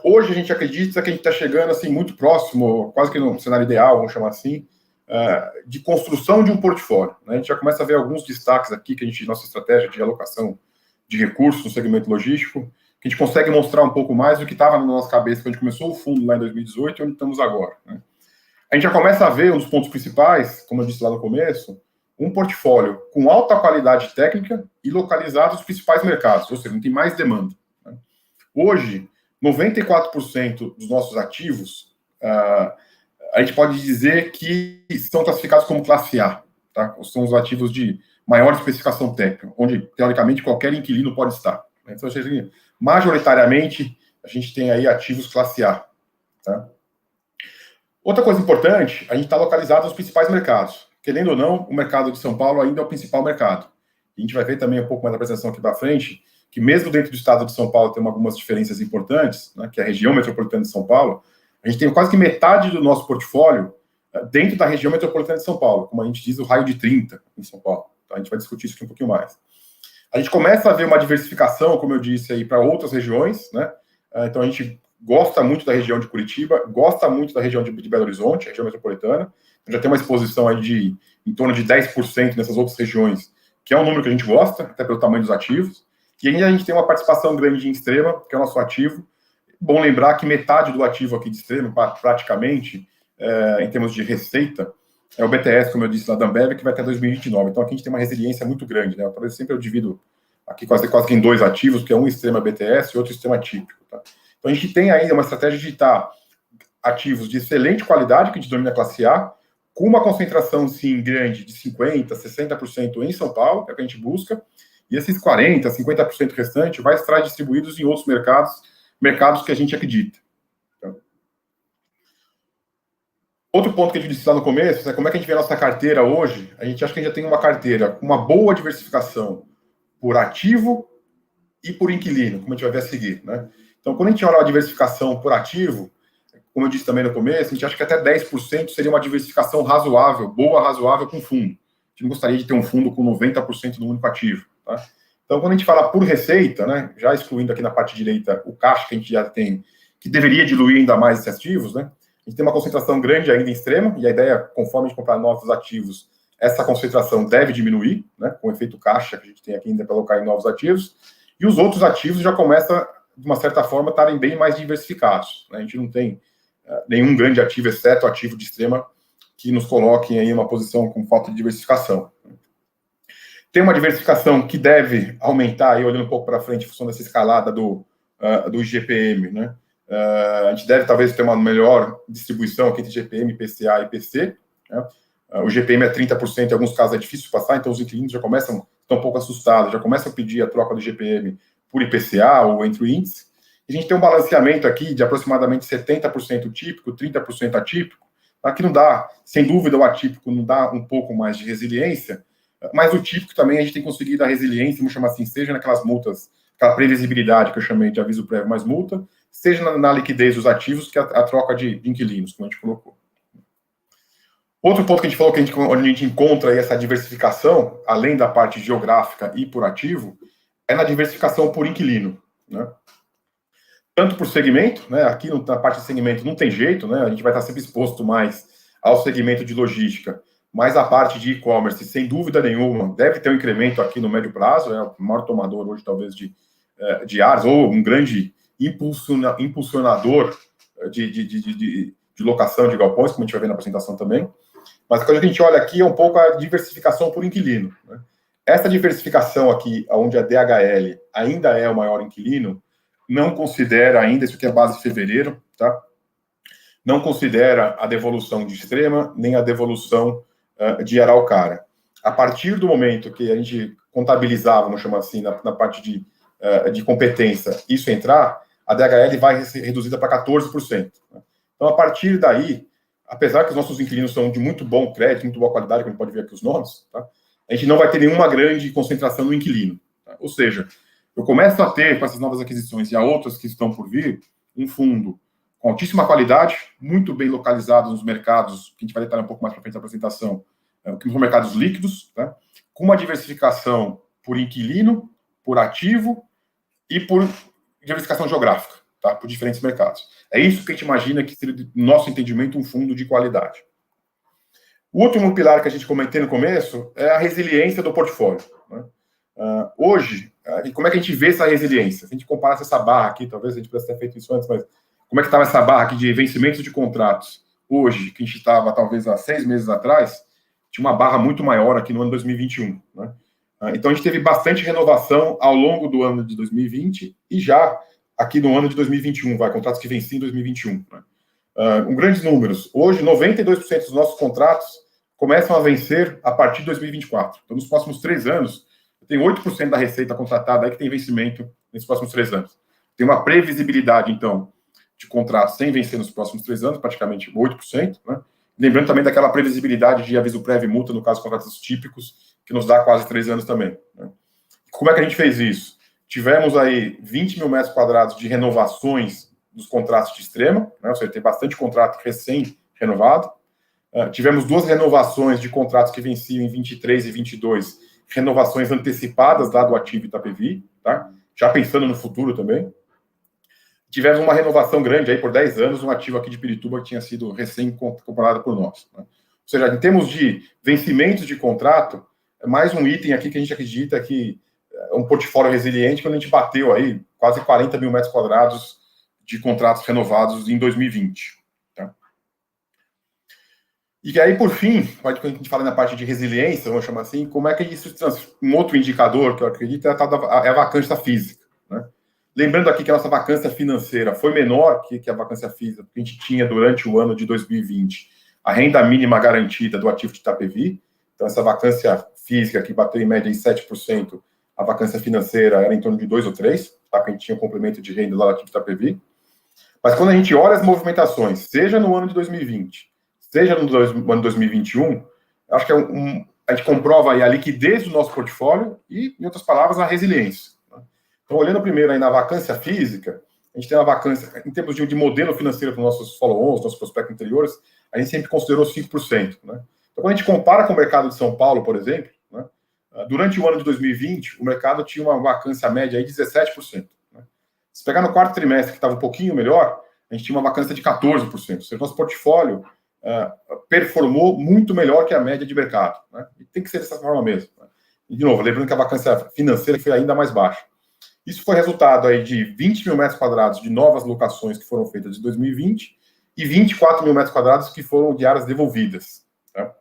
Hoje a gente acredita que a gente está chegando assim, muito próximo, quase que no cenário ideal, vamos chamar assim, de construção de um portfólio. Né? A gente já começa a ver alguns destaques aqui, que a gente, nossa estratégia de alocação de recursos no segmento logístico, que a gente consegue mostrar um pouco mais do que estava na nossa cabeça quando a gente começou o fundo lá em 2018 e onde estamos agora. Né? A gente já começa a ver um dos pontos principais, como eu disse lá no começo, um portfólio com alta qualidade técnica e localizado nos principais mercados, ou seja, não tem mais demanda. Né? Hoje, 94% dos nossos ativos, a gente pode dizer que são classificados como classe A, tá? São os ativos de maior especificação técnica, onde, teoricamente, qualquer inquilino pode estar. Então, majoritariamente, a gente tem aí ativos classe A. Tá? Outra coisa importante, a gente está localizado nos principais mercados. Querendo ou não, o mercado de São Paulo ainda é o principal mercado. A gente vai ver também um pouco mais da apresentação aqui para frente, que mesmo dentro do estado de São Paulo tem algumas diferenças importantes, né, que é a região metropolitana de São Paulo. A gente tem quase que metade do nosso portfólio dentro da região metropolitana de São Paulo, como a gente diz, o raio de 30 em São Paulo. Então, a gente vai discutir isso aqui um pouquinho mais. A gente começa a ver uma diversificação, como eu disse, aí para outras regiões, né? Então, a gente gosta muito da região de Curitiba, gosta muito da região de Belo Horizonte, a região metropolitana. Então, já tem uma exposição aí de em torno de 10% nessas outras regiões, que é um número que a gente gosta, até pelo tamanho dos ativos. E ainda a gente tem uma participação grande em Extrema, que é o nosso ativo. Bom lembrar que metade do ativo aqui de Extrema, praticamente, em termos de receita, é o BTS, como eu disse, lá da Ambev, que vai até 2029. Então, aqui a gente tem uma resiliência muito grande, né? Talvez sempre eu divido aqui quase que em 2 ativos, que é um Extrema BTS e outro Extrema típico, tá? Então, a gente tem ainda uma estratégia de estar ativos de excelente qualidade, que a gente domina a classe A, com uma concentração, sim, grande de 50%, 60% em São Paulo, que é o que a gente busca, e esses 40%, 50% restante vai estar distribuídos em outros mercados que a gente acredita. Então, outro ponto que a gente disse lá no começo é como é que a gente vê a nossa carteira hoje. A gente acha que a gente já tem uma carteira com uma boa diversificação por ativo e por inquilino, como a gente vai ver a seguir, né? Então, quando a gente olha a diversificação por ativo, como eu disse também no começo, a gente acha que até 10% seria uma diversificação razoável, boa, razoável com fundo. A gente não gostaria de ter um fundo com 90% do único ativo. Tá? Então, quando a gente fala por receita, né, já excluindo aqui na parte direita o caixa que a gente já tem, que deveria diluir ainda mais esses ativos, né, a gente tem uma concentração grande ainda em Extrema, e a ideia, conforme a gente comprar novos ativos, essa concentração deve diminuir, né, com o efeito caixa que a gente tem aqui ainda para alocar em novos ativos, e os outros ativos já começam, de uma certa forma, a estarem bem mais diversificados. Né? A gente não tem nenhum grande ativo, exceto o ativo de Extrema, que nos coloquem aí em uma posição com falta de diversificação. Tem uma diversificação que deve aumentar, aí, olhando um pouco para frente, em função dessa escalada do IGPM, né? A gente deve, talvez, ter uma melhor distribuição aqui entre GPM, PCA e PC. Né? O GPM é 30%, em alguns casos é difícil passar, então os inquilinos já começam, estão um pouco assustados, já começam a pedir a troca do GPM por IPCA ou entre o índice. A gente tem um balanceamento aqui de aproximadamente 70% típico, 30% atípico, tá? Que não dá, sem dúvida, o atípico não dá um pouco mais de resiliência, mas o típico também a gente tem conseguido dar resiliência, vamos chamar assim, seja naquelas multas, aquela previsibilidade que eu chamei de aviso prévio mais multa, seja na liquidez dos ativos, que é a troca de inquilinos, como a gente colocou. Outro ponto que a gente falou, onde a gente encontra aí essa diversificação, além da parte geográfica e por ativo, é na diversificação por inquilino, né? Tanto por segmento, né? Aqui na parte de segmento não tem jeito, né? A gente vai estar sempre exposto mais ao segmento de logística, mas a parte de e-commerce, sem dúvida nenhuma, deve ter um incremento aqui no médio prazo, é o maior tomador hoje, talvez, de áreas, ou um grande impulsionador de locação de galpões, como a gente vai ver na apresentação também. Mas quando a gente olha aqui, é um pouco a diversificação por inquilino, né? Essa diversificação aqui, onde a DHL ainda é o maior inquilino, não considera ainda, isso aqui é base de fevereiro, tá? Não considera a devolução de Extrema, nem a devolução de Araucária. A partir do momento que a gente contabilizava, vamos chamar assim, na parte de competência, isso entrar, a DHL vai ser reduzida para 14%. Né? Então, a partir daí, apesar que os nossos inquilinos são de muito bom crédito, muito boa qualidade, como a gente pode ver aqui os nomes, tá? A gente não vai ter nenhuma grande concentração no inquilino. Tá? Ou seja, eu começo a ter, com essas novas aquisições e a outras que estão por vir, um fundo com altíssima qualidade, muito bem localizado nos mercados, que a gente vai detalhar um pouco mais para frente da apresentação, que são mercados líquidos, tá? Com uma diversificação por inquilino, por ativo e por diversificação geográfica, tá? Por diferentes mercados. É isso que a gente imagina que seria, no nosso entendimento, um fundo de qualidade. O último pilar que a gente comentei no começo é a resiliência do portfólio, né? Hoje, como é que a gente vê essa resiliência? Se a gente comparasse essa barra aqui, talvez a gente pudesse ter feito isso antes, mas como é que estava essa barra aqui de vencimentos de contratos hoje, que a gente estava talvez há 6 meses atrás, tinha uma barra muito maior aqui no ano 2021, né? Então a gente teve bastante renovação ao longo do ano de 2020 e já aqui no ano de 2021, contratos que venciam em 2021, né? Com grandes números. Hoje, 92% dos nossos contratos começam a vencer a partir de 2024. Então, nos próximos 3 anos, tem 8% da receita contratada aí que tem vencimento nesses próximos 3 anos. Tem uma previsibilidade, então, de contratos sem vencer nos próximos 3 anos, praticamente 8%, né? Lembrando também daquela previsibilidade de aviso prévio e multa, no caso, de contratos típicos, que nos dá quase 3 anos também, né? Como é que a gente fez isso? Tivemos aí 20 mil metros quadrados de renovações dos contratos de Extrema, né? Ou seja, tem bastante contrato recém-renovado. Tivemos 2 renovações de contratos que venciam em 23 e 22, renovações antecipadas lá do ativo Itapevi, tá? Já pensando no futuro também. Tivemos uma renovação grande aí por 10 anos, um ativo aqui de Pirituba que tinha sido recém-comprado por nós, né? Ou seja, em termos de vencimentos de contrato, é mais um item aqui que a gente acredita que é um portfólio resiliente, quando a gente bateu aí quase 40 mil metros quadrados de contratos renovados em 2020. Tá? E aí, por fim, quando a gente fala na parte de resiliência, vamos chamar assim, como é que isso um outro indicador que eu acredito é a vacância física, né? Lembrando aqui que a nossa vacância financeira foi menor que a vacância física que a gente tinha durante o ano de 2020, a renda mínima garantida do ativo de Itapevi. Então, essa vacância física que bateu em média em 7%, a vacância financeira era em torno de 2 ou 3%, tá? Que a gente tinha um complemento de renda lá no ativo de Itapevi. Mas quando a gente olha as movimentações, seja no ano de 2020, seja no ano de 2021, acho que a gente comprova aí a liquidez do nosso portfólio e, em outras palavras, a resiliência. Né? Então, olhando primeiro aí na vacância física, a gente tem uma vacância, em termos de modelo financeiro para os nossos follow-ons, nossos prospectos anteriores, a gente sempre considerou 5%. Né? Então, quando a gente compara com o mercado de São Paulo, por exemplo, né, durante o ano de 2020, o mercado tinha uma vacância média aí de 17%. Né? Se pegar no quarto trimestre, que estava um pouquinho melhor, a gente tinha uma vacância de 14%. Ou seja, nosso portfólio performou muito melhor que a média de mercado. Né? E tem que ser dessa forma mesmo. Né? E, de novo, lembrando que a vacância financeira foi ainda mais baixa. Isso foi resultado aí de 20 mil metros quadrados de novas locações que foram feitas em 2020 e 24 mil metros quadrados que foram de áreas devolvidas. Tá?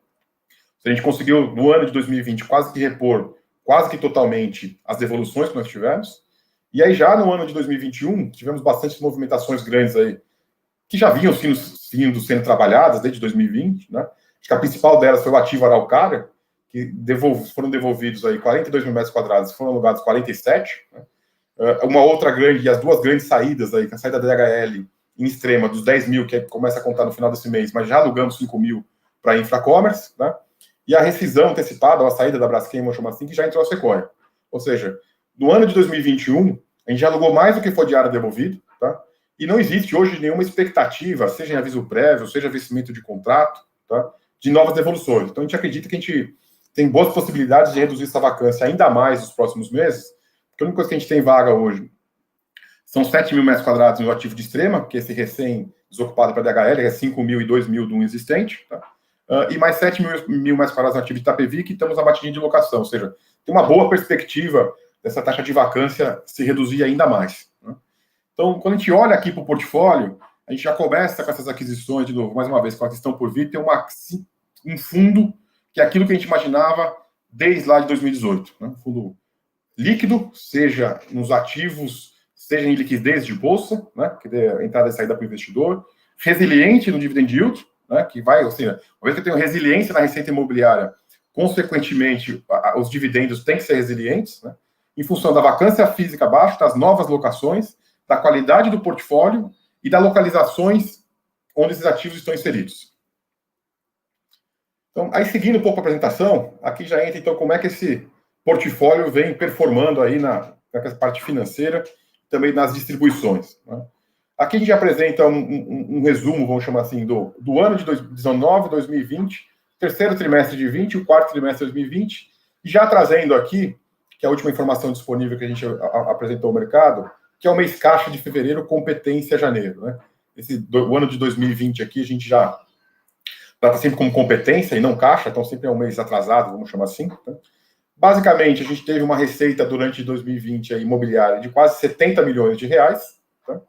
A gente conseguiu, no ano de 2020, quase que repor, quase que totalmente, as devoluções que nós tivemos. E aí, já no ano de 2021, tivemos bastante movimentações grandes aí, que já vinham sendo trabalhadas desde 2020, né? Acho que a principal delas foi o ativo Araucária, que foram devolvidos aí 42 mil metros quadrados, foram alugados 47, né? Uma outra grande, e as 2 grandes saídas aí, a saída da DHL em Extrema, dos 10 mil, que começa a contar no final desse mês, mas já alugamos 5 mil para a Infracommerce, né? E a rescisão antecipada, ou a saída da Braskem, vamos chamar assim, que já entrou a Sequoia. Ou seja, no ano de 2021, a gente já alugou mais do que foi de área devolvido, tá? E não existe hoje nenhuma expectativa, seja em aviso prévio, seja vencimento de contrato, tá? de novas devoluções. Então, a gente acredita que a gente tem boas possibilidades de reduzir essa vacância ainda mais nos próximos meses, porque a única coisa que a gente tem vaga hoje são 7 mil metros quadrados no ativo de extrema, que é esse recém-desocupado para DHL, é 5 mil e 2 mil do existente, tá? E mais 7 mil metros quadrados no ativo de Itapevi, que estamos na batidinha de locação, ou seja, tem uma boa perspectiva dessa taxa de vacância se reduzir ainda mais, né? Então, quando a gente olha aqui para o portfólio, a gente já começa com essas aquisições, de novo, mais uma vez, com a questão por vir, tem um fundo que é aquilo que a gente imaginava desde lá de 2018, né? Um fundo líquido, seja nos ativos, seja em liquidez de bolsa, né? Que dê entrada e saída para o investidor, resiliente no dividend yield, né? Que vai, ou seja, uma vez que eu tenho resiliência na receita imobiliária, consequentemente, os dividendos têm que ser resilientes, né? Em função da vacância física baixa, das novas locações, da qualidade do portfólio e das localizações onde esses ativos estão inseridos. Então, aí seguindo um pouco a apresentação, aqui já entra, então, como é que esse portfólio vem performando aí na parte financeira, também nas distribuições, né? Aqui a gente apresenta um resumo, vamos chamar assim, do ano de 2019, 2020, terceiro trimestre de 20, o quarto trimestre de 2020, e já trazendo aqui, que é a última informação disponível que a gente apresentou ao mercado, que é o mês caixa de fevereiro, competência janeiro, né? O ano de 2020 aqui a gente já trata sempre como competência e não caixa, então sempre é um mês atrasado, vamos chamar assim, tá? Basicamente, a gente teve uma receita durante 2020 aí, imobiliária de quase 70 milhões de reais, tá?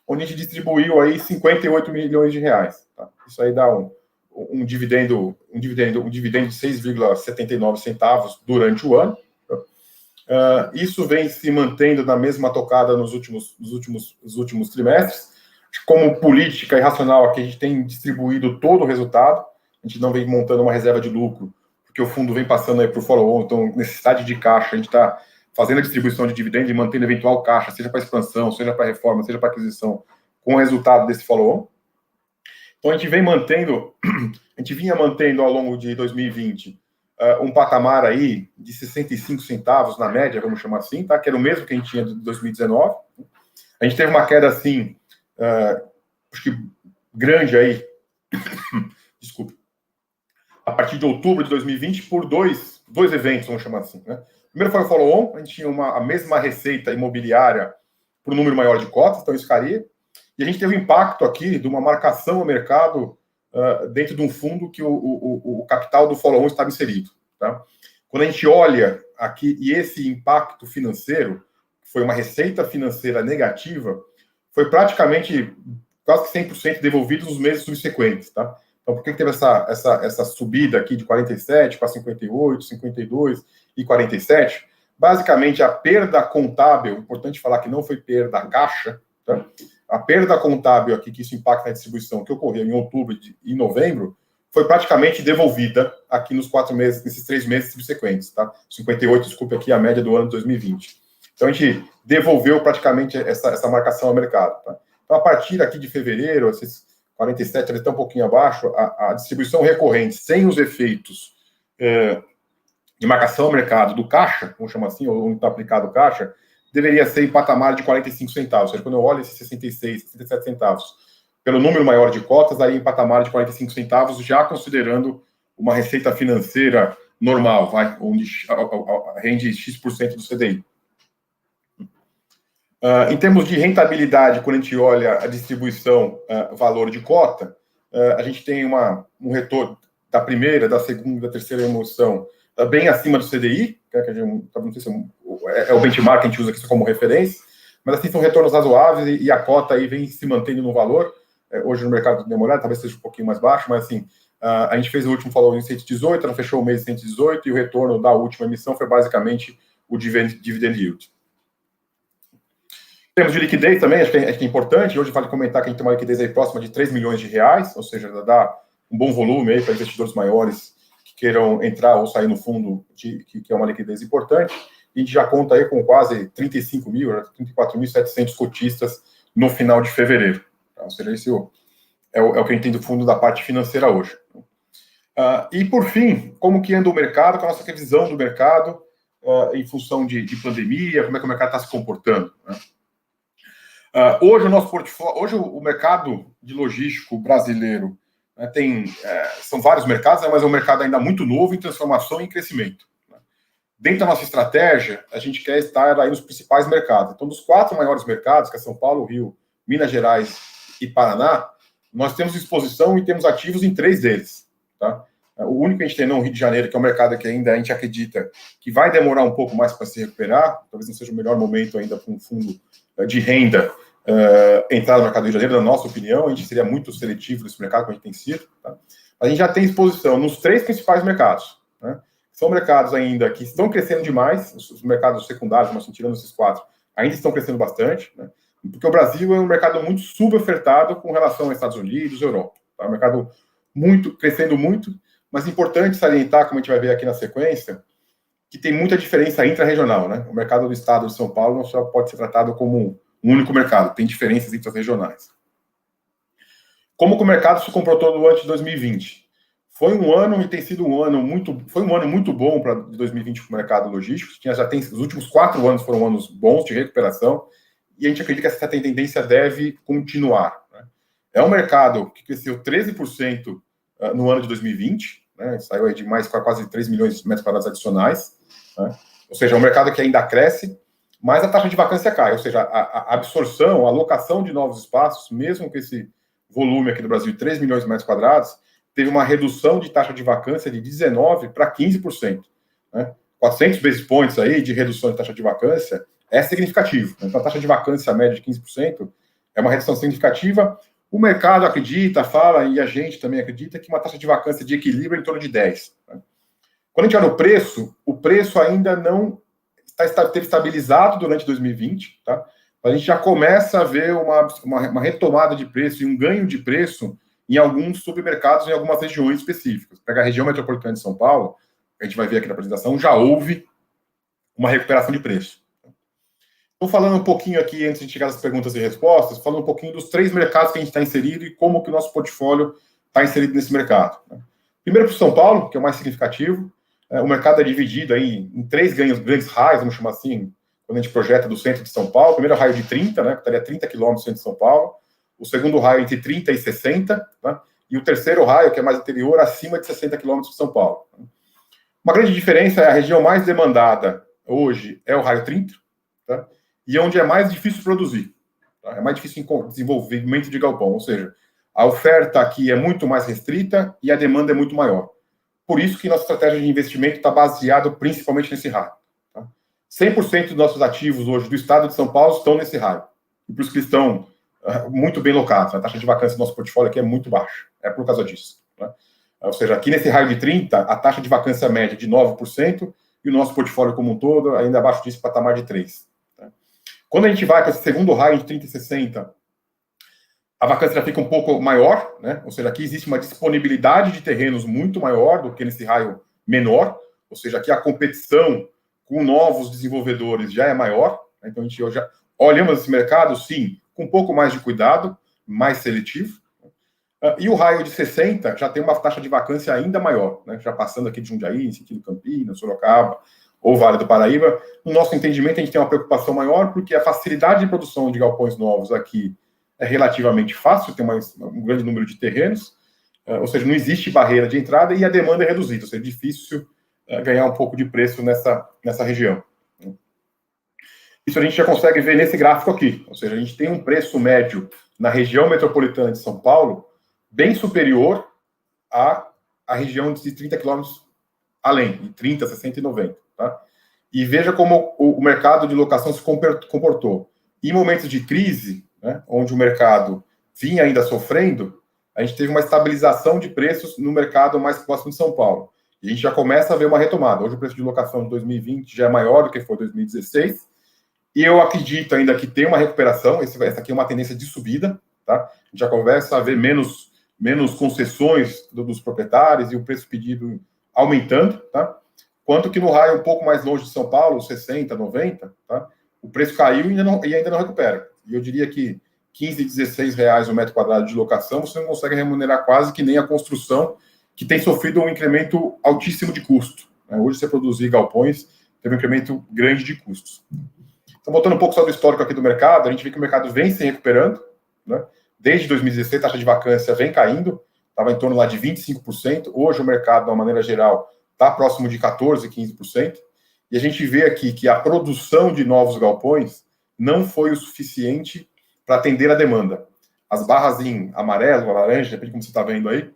Onde a gente distribuiu aí 58 milhões de reais, tá? Isso aí dá um dividendo de 6,79 centavos durante o ano. Isso vem se mantendo na mesma tocada nos últimos trimestres. Como política e racional, aqui a gente tem distribuído todo o resultado. A gente não vem montando uma reserva de lucro, porque o fundo vem passando aí para o follow-on, então necessidade de caixa, a gente está fazendo a distribuição de dividendos e mantendo eventual caixa, seja para expansão, seja para reforma, seja para aquisição, com o resultado desse follow-on. Então a gente vinha mantendo ao longo de 2020 um patamar aí de 65 centavos na média, vamos chamar assim, tá? Que era o mesmo que a gente tinha de 2019. A gente teve uma queda assim, acho que grande aí, desculpe, a partir de outubro de 2020 por dois eventos, vamos chamar assim, né? Primeiro foi o follow-on, a gente tinha a mesma receita imobiliária por um número maior de cotas, então isso caía. E a gente teve um impacto aqui de uma marcação ao mercado dentro de um fundo que o capital do follow-on estava inserido, tá? Quando a gente olha aqui, e esse impacto financeiro, que foi uma receita financeira negativa, foi praticamente quase que 100% devolvido nos meses subsequentes, tá? Então, por que teve essa subida aqui de 47 para 58, 52 e 47? Basicamente, a perda contábil, importante falar que não foi perda caixa, tá? A perda contábil aqui, que isso impacta na distribuição, que ocorreu em outubro e novembro, foi praticamente devolvida aqui nos 4 meses, nesses 3 meses subsequentes, tá? 58, desculpe, aqui a média do ano de 2020. Então, a gente devolveu praticamente essa marcação ao mercado, tá? Então, a partir aqui de fevereiro, esses 47, ele está um pouquinho abaixo, a distribuição recorrente, sem os efeitos de marcação ao mercado do caixa, vamos chamar assim, ou onde está aplicado o caixa, deveria ser em patamar de 45 centavos. Ou seja, quando eu olho esses 66, 67 centavos pelo número maior de cotas, aí em patamar de 45 centavos, já considerando uma receita financeira normal, onde rende X% do CDI. Em termos de rentabilidade, quando a gente olha a distribuição valor de cota, a gente tem um retorno da primeira, da segunda, da terceira emoção bem acima do CDI, que não sei se é o benchmark que a gente usa aqui como referência, mas assim são retornos razoáveis e a cota aí vem se mantendo no valor. Hoje no mercado demorado, talvez seja um pouquinho mais baixo, mas assim, a gente fez o último follow em 118, ela fechou o mês em 118 e o retorno da última emissão foi basicamente o dividend yield. Em termos de liquidez também, acho que é importante, hoje vale comentar que a gente tem uma liquidez aí próxima de 3 milhões de reais, ou seja, dá um bom volume aí para investidores maiores que queiram entrar ou sair no fundo, que é uma liquidez importante. E a gente já conta aí com quase 35 mil, 34.700 cotistas no final de fevereiro. Ou seja, esse é o que a gente tem do fundo da parte financeira hoje. E, por fim, como que anda o mercado, qual a nossa visão do mercado em função de pandemia, como é que o mercado está se comportando, né? Hoje o nosso portfólio, hoje o mercado de logístico brasileiro né, são vários mercados, né, mas é um mercado ainda muito novo em transformação e em crescimento. Né. Dentro da nossa estratégia, a gente quer estar aí nos principais mercados. Então, dos 4 maiores mercados, que é São Paulo, Rio, Minas Gerais e Paraná, nós temos exposição e temos ativos em 3 deles. Tá? O único que a gente tem no Rio de Janeiro, que é um mercado que ainda a gente acredita que vai demorar um pouco mais para se recuperar, talvez não seja o melhor momento ainda para um fundo de renda entrar no mercado do Rio de Janeiro, na nossa opinião, a gente seria muito seletivo nesse mercado, como a gente tem sido. Tá? A gente já tem exposição nos 3 principais mercados. Né? São mercados ainda que estão crescendo demais, os mercados secundários, mas tirando esses 4, ainda estão crescendo bastante, né? Porque o Brasil é um mercado muito subofertado com relação aos Estados Unidos e Europa. Tá? Um mercado crescendo muito, mas importante salientar, como a gente vai ver aqui na sequência, que tem muita diferença intra-regional. Né? O mercado do estado de São Paulo não só pode ser tratado como um único mercado, tem diferenças intra-regionais. Como que o mercado se comportou no ano de 2020? Foi um ano e tem sido um ano muito bom para 2020 para o mercado logístico. Os últimos 4 anos foram anos bons de recuperação e a gente acredita que essa tendência deve continuar. Né? É um mercado que cresceu 13% no ano de 2020, né? Saiu aí de quase 3 milhões de metros quadrados adicionais. Né? Ou seja, é um mercado que ainda cresce, mas a taxa de vacância cai. Ou seja, a absorção, a alocação de novos espaços, mesmo com esse volume aqui no Brasil, 3 milhões de metros quadrados, teve uma redução de taxa de vacância de 19% para 15%. Né? 400 basis points aí de redução de taxa de vacância é significativo. Então, a taxa de vacância média de 15% é uma redução significativa. O mercado acredita, fala, e a gente também acredita, que uma taxa de vacância de equilíbrio é em torno de 10%. Né? Quando a gente olha o preço ainda não teve estabilizado durante 2020. Tá? A gente já começa a ver uma retomada de preço e um ganho de preço em alguns supermercados, em algumas regiões específicas. Pega a região metropolitana de São Paulo, que a gente vai ver aqui na apresentação, já houve uma recuperação de preço. Estou falando um pouquinho aqui, antes de chegar às perguntas e respostas, falando um pouquinho dos 3 mercados que a gente está inserido e como que o nosso portfólio está inserido nesse mercado. Primeiro para o São Paulo, que é o mais significativo. O mercado é dividido aí em 3 grandes raios, vamos chamar assim, quando a gente projeta do centro de São Paulo. O primeiro raio de 30, né, que estaria a 30 quilômetros do centro de São Paulo. O segundo raio entre 30 e 60, né, e o terceiro raio, que é mais interior, acima de 60 quilômetros de São Paulo. Uma grande diferença é a região mais demandada hoje é o raio 30, tá? E onde é mais difícil produzir. Tá? É mais difícil desenvolvimento de galpão, ou seja, a oferta aqui é muito mais restrita e a demanda é muito maior. Por isso que nossa estratégia de investimento está baseada principalmente nesse raio. Tá? 100% dos nossos ativos hoje do estado de São Paulo estão nesse raio. E por isso que estão muito bem locados. A taxa de vacância do nosso portfólio aqui é muito baixa. É por causa disso. Né? Ou seja, aqui nesse raio de 30, a taxa de vacância média é de 9% e o nosso portfólio como um todo, ainda abaixo disso, patamar de 3%. Tá? Quando a gente vai para esse segundo raio de 30 e 60, a vacância já fica um pouco maior, né? Ou seja, aqui existe uma disponibilidade de terrenos muito maior do que nesse raio menor, ou seja, aqui a competição com novos desenvolvedores já é maior, né? Então a gente já olhamos esse mercado, sim, com um pouco mais de cuidado, mais seletivo, e o raio de 60 já tem uma taxa de vacância ainda maior, né? Já passando aqui de Jundiaí, sentido Campinas, Sorocaba, ou Vale do Paraíba. No nosso entendimento, a gente tem uma preocupação maior, porque a facilidade de produção de galpões novos aqui é relativamente fácil, tem um grande número de terrenos, ou seja, não existe barreira de entrada e a demanda é reduzida, ou seja, é difícil ganhar um pouco de preço nessa região. Isso a gente já consegue ver nesse gráfico aqui, ou seja, a gente tem um preço médio na região metropolitana de São Paulo bem superior à região de 30 quilômetros além, de 30, 60 e 90. Tá? E veja como o mercado de locação se comportou. Em momentos de crise, né, onde o mercado vinha ainda sofrendo, a gente teve uma estabilização de preços no mercado mais próximo de São Paulo. E a gente já começa a ver uma retomada. Hoje o preço de locação de 2020 já é maior do que foi 2016. E eu acredito ainda que tem uma recuperação. Essa aqui é uma tendência de subida. Tá? A gente já começa a ver menos concessões dos proprietários e o preço pedido aumentando. Tá? Quanto que no raio um pouco mais longe de São Paulo, 60, 90, tá? O preço caiu e ainda não recupera. E eu diria que 15, 16 reais o metro quadrado de locação, você não consegue remunerar quase que nem a construção, que tem sofrido um incremento altíssimo de custo. Né? Hoje, você produzir galpões, teve um incremento grande de custos. Então, voltando um pouco sobre o histórico aqui do mercado, a gente vê que o mercado vem se recuperando. Né? Desde 2016, a taxa de vacância vem caindo, estava em torno lá de 25%, hoje o mercado, de uma maneira geral, está próximo de 14%, 15%, e a gente vê aqui que a produção de novos galpões não foi o suficiente para atender a demanda. As barras em amarelo, laranja, depende de como você está vendo aí,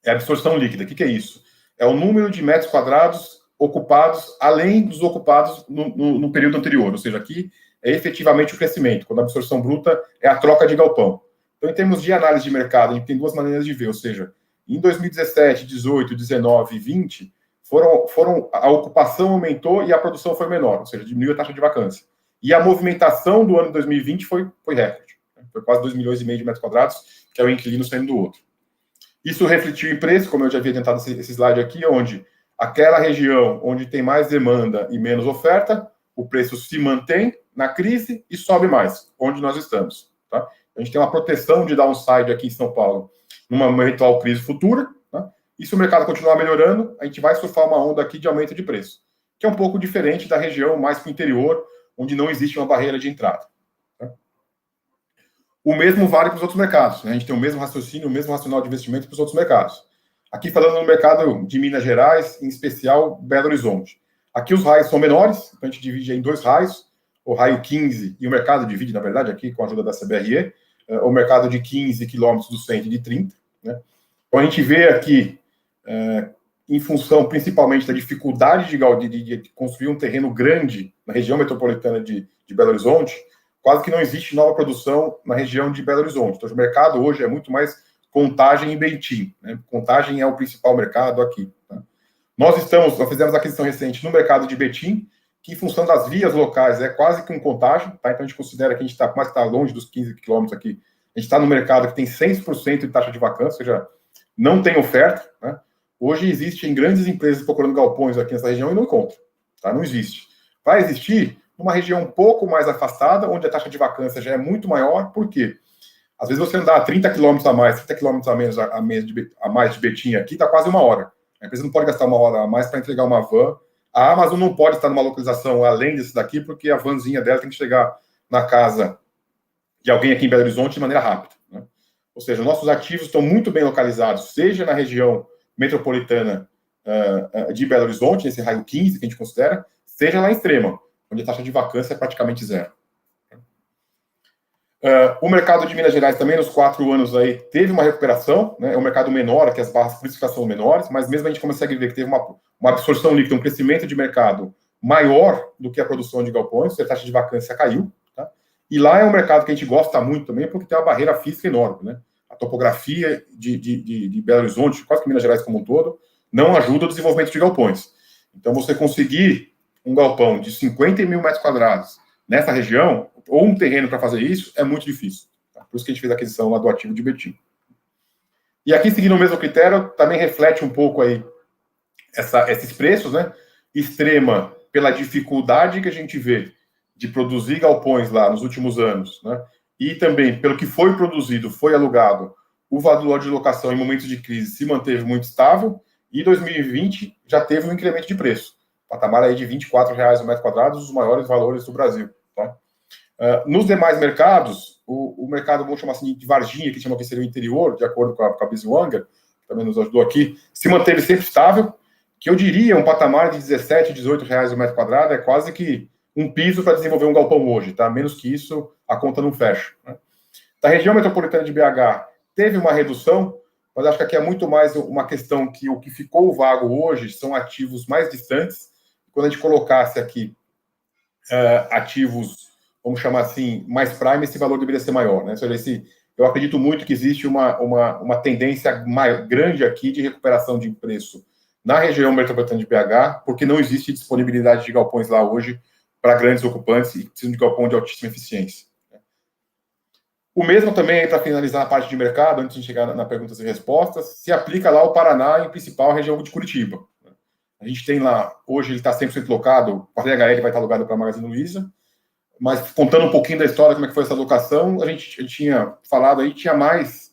é a absorção líquida. O que é isso? É o número de metros quadrados ocupados, além dos ocupados no período anterior, ou seja, aqui é efetivamente o crescimento, quando a absorção bruta é a troca de galpão. Então, em termos de análise de mercado, a gente tem duas maneiras de ver, ou seja, em 2017, 18, 19 e 20, a ocupação aumentou e a produção foi menor, ou seja, diminuiu a taxa de vacância. E a movimentação do ano de 2020 foi recorde. Foi quase 2,5 milhões de metros quadrados, que é o inquilino saindo do outro. Isso refletiu em preço, como eu já havia tentado esse slide aqui, onde aquela região onde tem mais demanda e menos oferta, o preço se mantém na crise e sobe mais, onde nós estamos. Tá? A gente tem uma proteção de downside aqui em São Paulo, numa eventual crise futura. Tá? E se o mercado continuar melhorando, a gente vai surfar uma onda aqui de aumento de preço, que é um pouco diferente da região mais para o interior, onde não existe uma barreira de entrada. Tá? O mesmo vale para os outros mercados. Né? A gente tem o mesmo raciocínio, o mesmo racional de investimento para os outros mercados. Aqui falando no mercado de Minas Gerais, em especial Belo Horizonte. Aqui os raios são menores, então a gente divide em dois raios, o raio 15, e o mercado divide, na verdade, aqui com a ajuda da CBRE, o mercado de 15 quilômetros do centro e de 30. Né? Então a gente vê aqui, em função principalmente da dificuldade de construir um terreno grande na região metropolitana de Belo Horizonte, quase que não existe nova produção na região de Belo Horizonte. Então o mercado hoje é muito mais Contagem e Betim. Né? Contagem é o principal mercado aqui. Tá? Nós fizemos aquisição recente no mercado de Betim, que em função das vias locais é quase que um Contagem, tá? Então a gente considera que a gente está, mais que está longe dos 15 quilômetros aqui, a gente está no mercado que tem 100% de taxa de vacância, ou seja, não tem oferta. Né? Hoje existem grandes empresas procurando galpões aqui nessa região e não encontram. Tá? Não existe. Vai existir numa região um pouco mais afastada, onde a taxa de vacância já é muito maior. Por quê? Às vezes você andar 30 quilômetros a mais, 30 quilômetros a mais de Betim aqui, dá quase uma hora. A empresa não pode gastar uma hora a mais para entregar uma van. A Amazon não pode estar numa localização além desse daqui, porque a vanzinha dela tem que chegar na casa de alguém aqui em Belo Horizonte de maneira rápida. Né? Ou seja, nossos ativos estão muito bem localizados, seja na região metropolitana de Belo Horizonte, nesse raio 15 que a gente considera, seja lá em Extrema, onde a taxa de vacância é praticamente zero. O mercado de Minas Gerais também, nos 4 anos aí, teve uma recuperação, né? É um mercado menor, aqui as barras por isso que são menores, mas mesmo a gente consegue ver que teve uma absorção líquida, um crescimento de mercado maior do que a produção de galpões, a taxa de vacância caiu. Tá? E lá é um mercado que a gente gosta muito também, porque tem uma barreira física enorme. Né? A topografia de Belo Horizonte, quase que Minas Gerais como um todo, não ajuda o desenvolvimento de galpões. Então, você conseguir um galpão de 50 mil metros quadrados nessa região, ou um terreno para fazer isso, é muito difícil. Tá? Por isso que a gente fez a aquisição lá do ativo de Betim. E aqui, seguindo o mesmo critério, também reflete um pouco aí esses preços, né? Extrema, pela dificuldade que a gente vê de produzir galpões lá nos últimos anos, né? E também pelo que foi produzido, foi alugado, o valor de locação em momentos de crise se manteve muito estável, e 2020 já teve um incremento de preço. Patamar aí de R$ 24,00 o metro quadrado, os maiores valores do Brasil. Tá? Nos demais mercados, o mercado, vamos chamar assim, de Varginha, que chama que seria o interior, de acordo com a Bizuanga, que também nos ajudou aqui, se manteve sempre estável, que eu diria um patamar de R$ 17, R$ 18,00 o metro quadrado, é quase que um piso para desenvolver um galpão hoje, tá? Menos que isso, a conta não fecha. Né? Da região metropolitana de BH, teve uma redução, mas acho que aqui é muito mais uma questão que o que ficou vago hoje são ativos mais distantes. Quando a gente colocasse aqui ativos, vamos chamar assim, mais prime, esse valor deveria ser maior. Né? Ou seja, eu acredito muito que existe uma tendência grande aqui de recuperação de preço na região metropolitana de BH, porque não existe disponibilidade de galpões lá hoje para grandes ocupantes e precisam de galpão de altíssima eficiência. O mesmo também, para finalizar a parte de mercado, antes de chegar na perguntas e respostas, se aplica lá ao Paraná, em principal, a região de Curitiba. A gente tem lá, hoje ele está 100% locado, a DHL vai estar alugado para a Magazine Luiza, mas contando um pouquinho da história, como é que foi essa locação, a gente tinha falado aí, tinha mais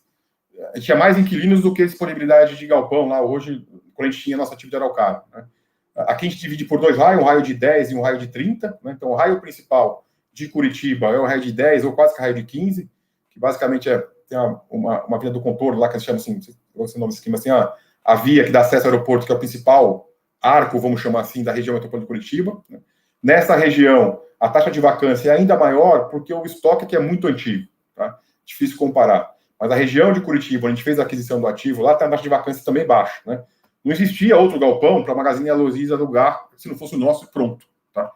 inquilinos do que disponibilidade de galpão lá hoje, quando a gente tinha nosso ativo de Araucária. Né? Aqui a gente divide por 2 raios, um raio de 10 e um raio de 30. Né? Então, o raio principal de Curitiba é o raio de 10 ou quase que raio de 15, que basicamente é tem uma via do contorno lá que se chama assim, não sei o nome desse esquema, assim, a via que dá acesso ao aeroporto, que é o principal arco, vamos chamar assim, da região metropolitana de Curitiba. Né? Nessa região, a taxa de vacância é ainda maior porque o estoque aqui é muito antigo, tá? Difícil comparar. Mas a região de Curitiba, onde a gente fez a aquisição do ativo, lá tem a taxa de vacância também baixa, né? Não existia outro galpão para a Magazine Luiza alugar se não fosse o nosso pronto, tá?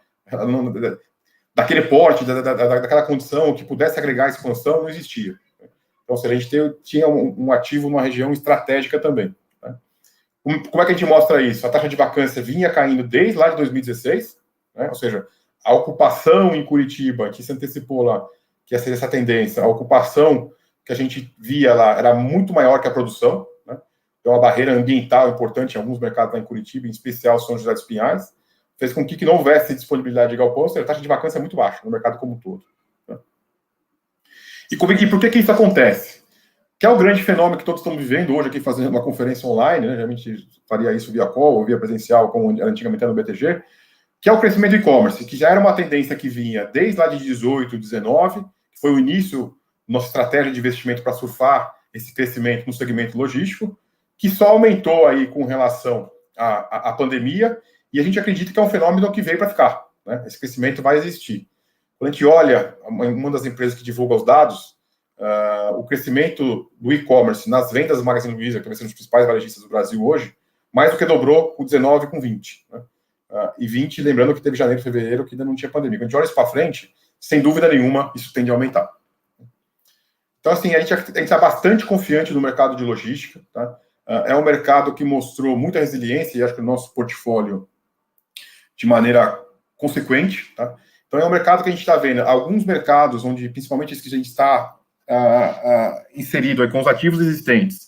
Daquele porte, daquela condição que pudesse agregar expansão, não existia. Então, a gente tinha um ativo numa região estratégica também. Né? Como é que a gente mostra isso? A taxa de vacância vinha caindo desde lá de 2016, né? Ou seja, a ocupação em Curitiba, que se antecipou lá, que ia ser essa tendência, a ocupação que a gente via lá era muito maior que a produção, né? Então, a barreira ambiental importante em alguns mercados lá em Curitiba, em especial São José dos Pinhais, fez com que não houvesse disponibilidade de galpão, ou seja, a taxa de vacância é muito baixa no mercado como um todo. Né? E por que isso acontece? Que é o grande fenômeno que todos estão vivendo hoje aqui, fazendo uma conferência online, né? Geralmente faria isso via call ou via presencial, como antigamente era no BTG, que é o crescimento do e-commerce, que já era uma tendência que vinha desde lá de 18, 19, que foi o início da nossa estratégia de investimento para surfar esse crescimento no segmento logístico, que só aumentou aí com relação à pandemia, e a gente acredita que é um fenômeno que veio para ficar. Né? Esse crescimento vai existir. Quando a gente olha uma das empresas que divulga os dados, o crescimento do e-commerce nas vendas do Magazine Luiza, que vai ser um dos principais varejistas do Brasil hoje, mais do que dobrou com 19 e com 20. Né? E 20, lembrando que teve janeiro e fevereiro que ainda não tinha pandemia. Quando a gente olha isso para frente, sem dúvida nenhuma, isso tende a aumentar. Então, assim, a gente está bastante confiante no mercado de logística. Tá? É um mercado que mostrou muita resiliência, e acho que o nosso portfólio de maneira consequente. Tá? Então, é um mercado que a gente está vendo. Alguns mercados, onde principalmente esse que a gente está inserido aí com os ativos existentes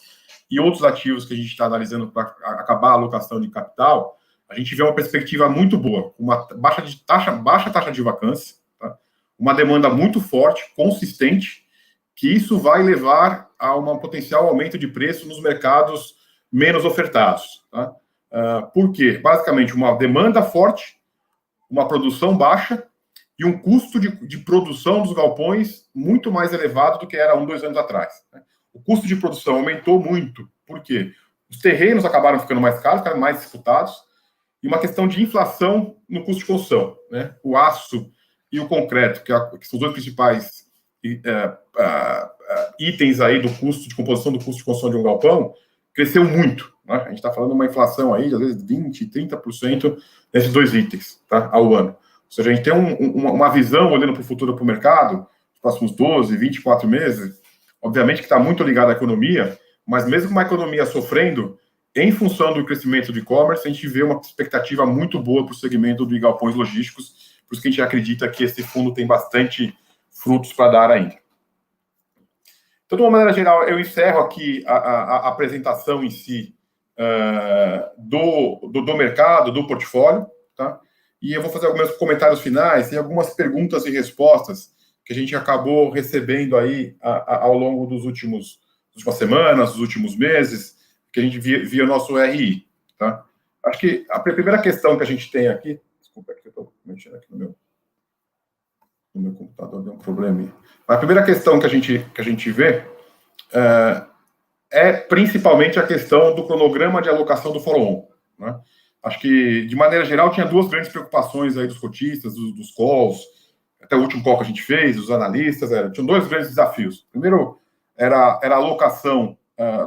e outros ativos que a gente está analisando para acabar a alocação de capital, a gente vê uma perspectiva muito boa, uma baixa taxa de vacância, tá? Uma demanda muito forte, consistente, que isso vai levar a um potencial aumento de preço nos mercados menos ofertados. Tá? Por quê? Basicamente, uma demanda forte, uma produção baixa e um custo de produção dos galpões muito mais elevado do que era 2 anos atrás. Né? O custo de produção aumentou muito. Por quê? Os terrenos acabaram ficando mais caros, ficaram mais disputados, e uma questão de inflação no custo de construção. Né? O aço e o concreto, que são os dois principais itens aí do custo de composição do custo de construção de um galpão, cresceu muito. Né? A gente está falando de uma inflação aí de, às vezes, 20%, 30% nesses dois itens, tá? Ao ano. Ou seja, a gente tem uma visão olhando para o futuro, para o mercado, nos próximos 12, 24 meses, obviamente que está muito ligado à economia, mas mesmo com uma economia sofrendo, em função do crescimento do e-commerce, a gente vê uma expectativa muito boa para o segmento de galpões logísticos, por isso que a gente acredita que esse fundo tem bastante frutos para dar ainda. Então, de uma maneira geral, eu encerro aqui a apresentação em si do mercado, do portfólio, tá? E eu vou fazer alguns comentários finais e algumas perguntas e respostas que a gente acabou recebendo aí ao longo das últimas semanas, dos últimos meses, que a gente via o nosso RI, tá? Acho que a primeira questão que a gente tem aqui... Desculpa, que eu estou mexendo aqui no meu computador, deu um problema aí. A primeira questão que a gente vê é principalmente a questão do cronograma de alocação do follow-on, né? Acho que, de maneira geral, tinha duas grandes preocupações aí dos cotistas, dos calls, até o último call que a gente fez, dos analistas, tinham dois grandes desafios. Primeiro, era a alocação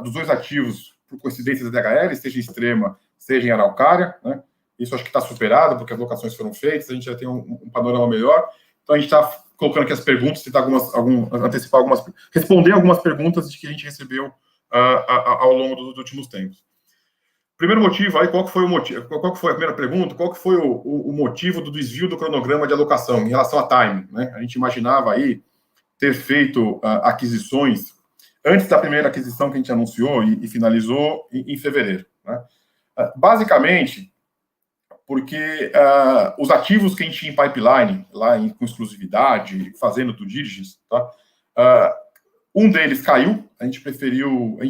dos dois ativos por coincidência da DHL, seja em Extrema, seja em Araucária, né? Isso acho que está superado, porque as locações foram feitas, a gente já tem um panorama melhor. Então, a gente está colocando aqui as perguntas, tentar antecipar responder algumas perguntas que a gente recebeu ao longo dos últimos tempos. Primeiro motivo, aí, qual que foi a primeira pergunta? Qual que foi o motivo do desvio do cronograma de alocação em relação a time, né? A gente imaginava aí ter feito aquisições antes da primeira aquisição que a gente anunciou e finalizou em fevereiro, né? Basicamente, porque os ativos que a gente tinha em pipeline, lá com exclusividade, fazendo due diligence, tá? Um deles caiu, a gente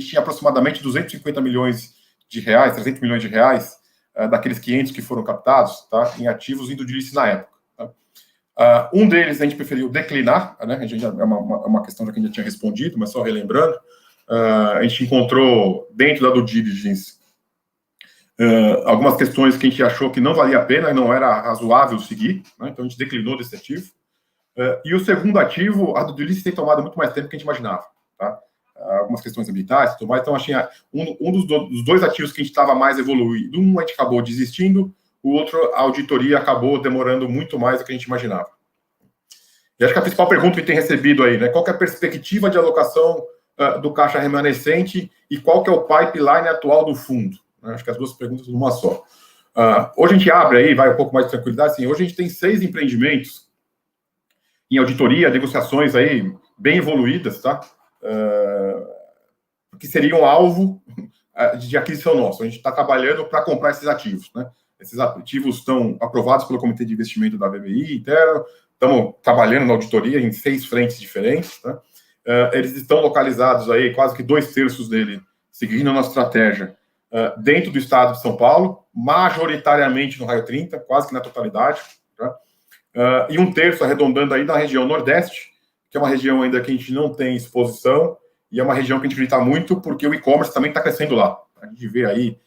tinha aproximadamente 250 milhões de reais, 300 milhões de reais, daqueles 500 que foram captados, tá? Em ativos em due diligence na época. Tá? Um deles a gente preferiu declinar, né? A gente é uma questão que a gente já tinha respondido, mas só relembrando. A gente encontrou dentro da due diligence algumas questões que a gente achou que não valia a pena e não era razoável seguir, né? Então a gente declinou desse ativo. E o segundo ativo, a due diligence tem tomado muito mais tempo do que a gente imaginava, tá? Algumas questões ambientais e tudo mais. Então, achei um dos dois ativos que a gente estava mais evoluído. Um a gente acabou desistindo, o outro, a auditoria acabou demorando muito mais do que a gente imaginava. E acho que a principal pergunta que tem recebido aí, né? Qual que é a perspectiva de alocação do caixa remanescente e qual que é o pipeline atual do fundo? Acho que as duas perguntas numa só. Hoje a gente abre aí, vai um pouco mais de tranquilidade. Assim, hoje a gente tem 6 empreendimentos em auditoria, negociações aí bem evoluídas, tá? Que seriam alvo de aquisição nossa. A gente está trabalhando para comprar esses ativos, né? Esses ativos estão aprovados pelo Comitê de Investimento da VBI, interno. Estamos trabalhando na auditoria em 6 frentes diferentes, tá? Eles estão localizados aí, quase que 2/3 dele, seguindo a nossa estratégia, dentro do estado de São Paulo, majoritariamente no raio 30, quase que na totalidade, tá? E 1/3 arredondando aí na região Nordeste, que é uma região ainda que a gente não tem exposição, e é uma região que a gente acredita muito, porque o e-commerce também está crescendo lá. A gente vê aí,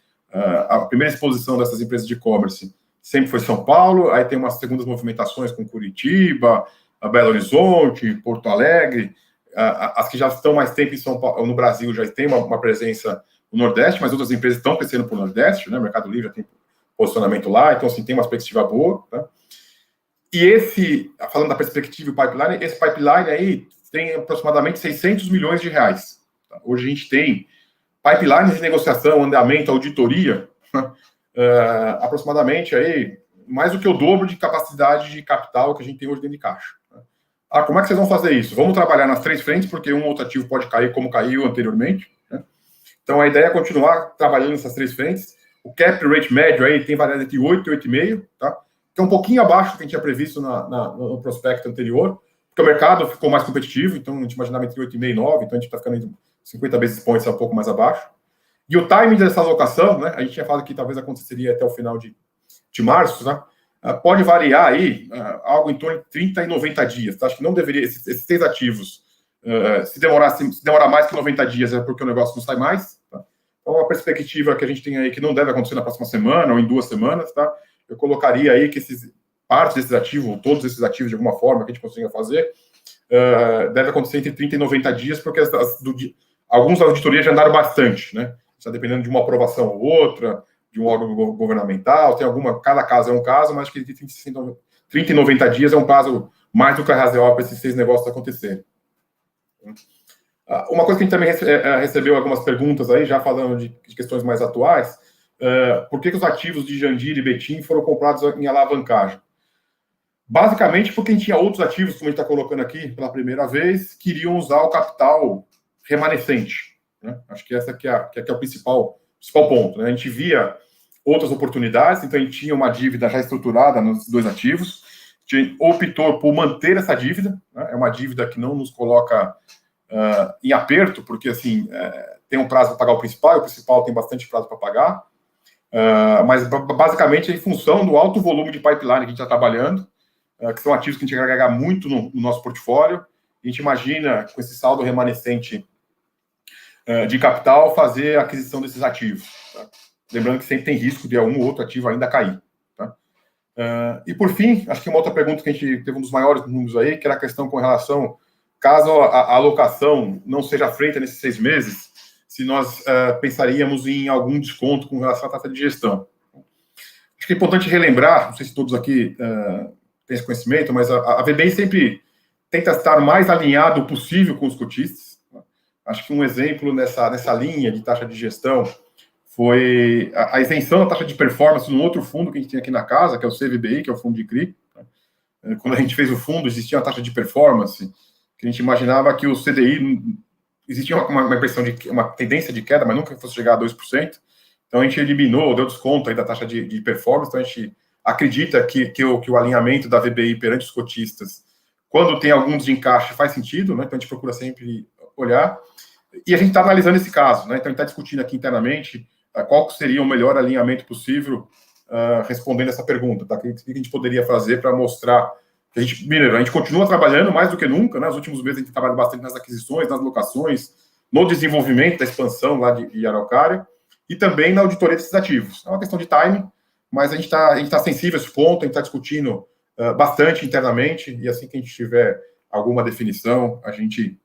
a primeira exposição dessas empresas de e-commerce sempre foi São Paulo, aí tem umas segundas movimentações com Curitiba, Belo Horizonte, Porto Alegre, as que já estão mais tempo em São Paulo, no Brasil já tem uma presença no Nordeste, mas outras empresas estão crescendo para o Nordeste, né? O Mercado Livre já tem posicionamento lá, então assim, tem uma perspectiva boa, tá? E falando da perspectiva e pipeline, esse pipeline aí tem aproximadamente 600 milhões de reais. Tá? Hoje a gente tem pipelines de negociação, andamento, auditoria, aproximadamente aí mais do que o dobro de capacidade de capital que a gente tem hoje dentro de caixa. Como é que vocês vão fazer isso? Vamos trabalhar nas 3 frentes, porque um outro ativo pode cair como caiu anteriormente, né? Então a ideia é continuar trabalhando nessas 3 frentes. O cap rate médio aí tem variado entre 8 e 8,5, tá? Que é um pouquinho abaixo do que a gente tinha previsto no prospecto anterior, porque o mercado ficou mais competitivo, então a gente imaginava entre 8,5 e 9, então a gente está ficando entre 50 basis points, um pouco mais abaixo. E o timing dessa alocação, né, a gente tinha falado que talvez aconteceria até o final de março, né, pode variar aí algo em torno de 30 e 90 dias. Tá? Acho que não deveria, esses 6 ativos, se demorar mais que 90 dias é porque o negócio não sai mais. Tá? Então, a perspectiva que a gente tem aí que não deve acontecer na próxima semana ou em 2 semanas, tá? Eu colocaria aí que parte desses ativos, ou todos esses ativos de alguma forma que a gente consiga fazer, deve acontecer entre 30 e 90 dias, porque alguns auditoриas já andaram bastante, né? Está dependendo de uma aprovação ou outra, de um órgão governamental, cada caso é um caso, mas acho que 30 e 90 dias é um prazo mais do que razoável para esses 6 negócios acontecerem. Uma coisa que a gente também recebeu algumas perguntas aí, já falando de questões mais atuais, por que os ativos de Jandira e Betim foram comprados em alavancagem? Basicamente porque a gente tinha outros ativos, como a gente está colocando aqui pela primeira vez, que iriam usar o capital remanescente, né? Acho que essa que é o principal ponto, né? A gente via outras oportunidades, então a gente tinha uma dívida já estruturada nos 2 ativos, a gente optou por manter essa dívida, né? É uma dívida que não nos coloca em aperto, porque assim, tem um prazo para pagar o principal, e o principal tem bastante prazo para pagar, mas basicamente é em função do alto volume de pipeline que a gente está trabalhando, que são ativos que a gente vai agregar muito no nosso portfólio. A gente imagina, com esse saldo remanescente de capital, fazer a aquisição desses ativos. Tá? Lembrando que sempre tem risco de algum outro ativo ainda cair. Tá? E por fim, acho que uma outra pergunta que a gente teve um dos maiores números aí, que era a questão com relação, caso a alocação não seja feita nesses 6 meses, se nós pensaríamos em algum desconto com relação à taxa de gestão. Acho que é importante relembrar, não sei se todos aqui têm esse conhecimento, mas a VBI sempre tenta estar o mais alinhado possível com os cotistas. Acho que um exemplo nessa linha de taxa de gestão foi a isenção da taxa de performance num outro fundo que a gente tem aqui na casa, que é o CVBI, que é o fundo de CRI. Quando a gente fez o fundo, existia uma taxa de performance que a gente imaginava que o CDI existia uma impressão de uma tendência de queda, mas nunca fosse chegar a 2%. Então a gente eliminou, deu desconto aí da taxa de performance. Então a gente acredita que o alinhamento da VBI perante os cotistas, quando tem algum desencaixe, faz sentido, né? Então a gente procura sempre olhar. E a gente está analisando esse caso, né? Então a gente está discutindo aqui internamente qual seria o melhor alinhamento possível respondendo essa pergunta, tá? O que a gente poderia fazer para mostrar Mineiro, a gente continua trabalhando mais do que nunca, né? Nos últimos meses a gente trabalha bastante nas aquisições, nas locações, no desenvolvimento da expansão lá de Araucária e também na auditoria desses ativos. É uma questão de timing, mas a gente tá sensível a esse ponto, a gente está discutindo bastante internamente, e assim que a gente tiver alguma definição, a gente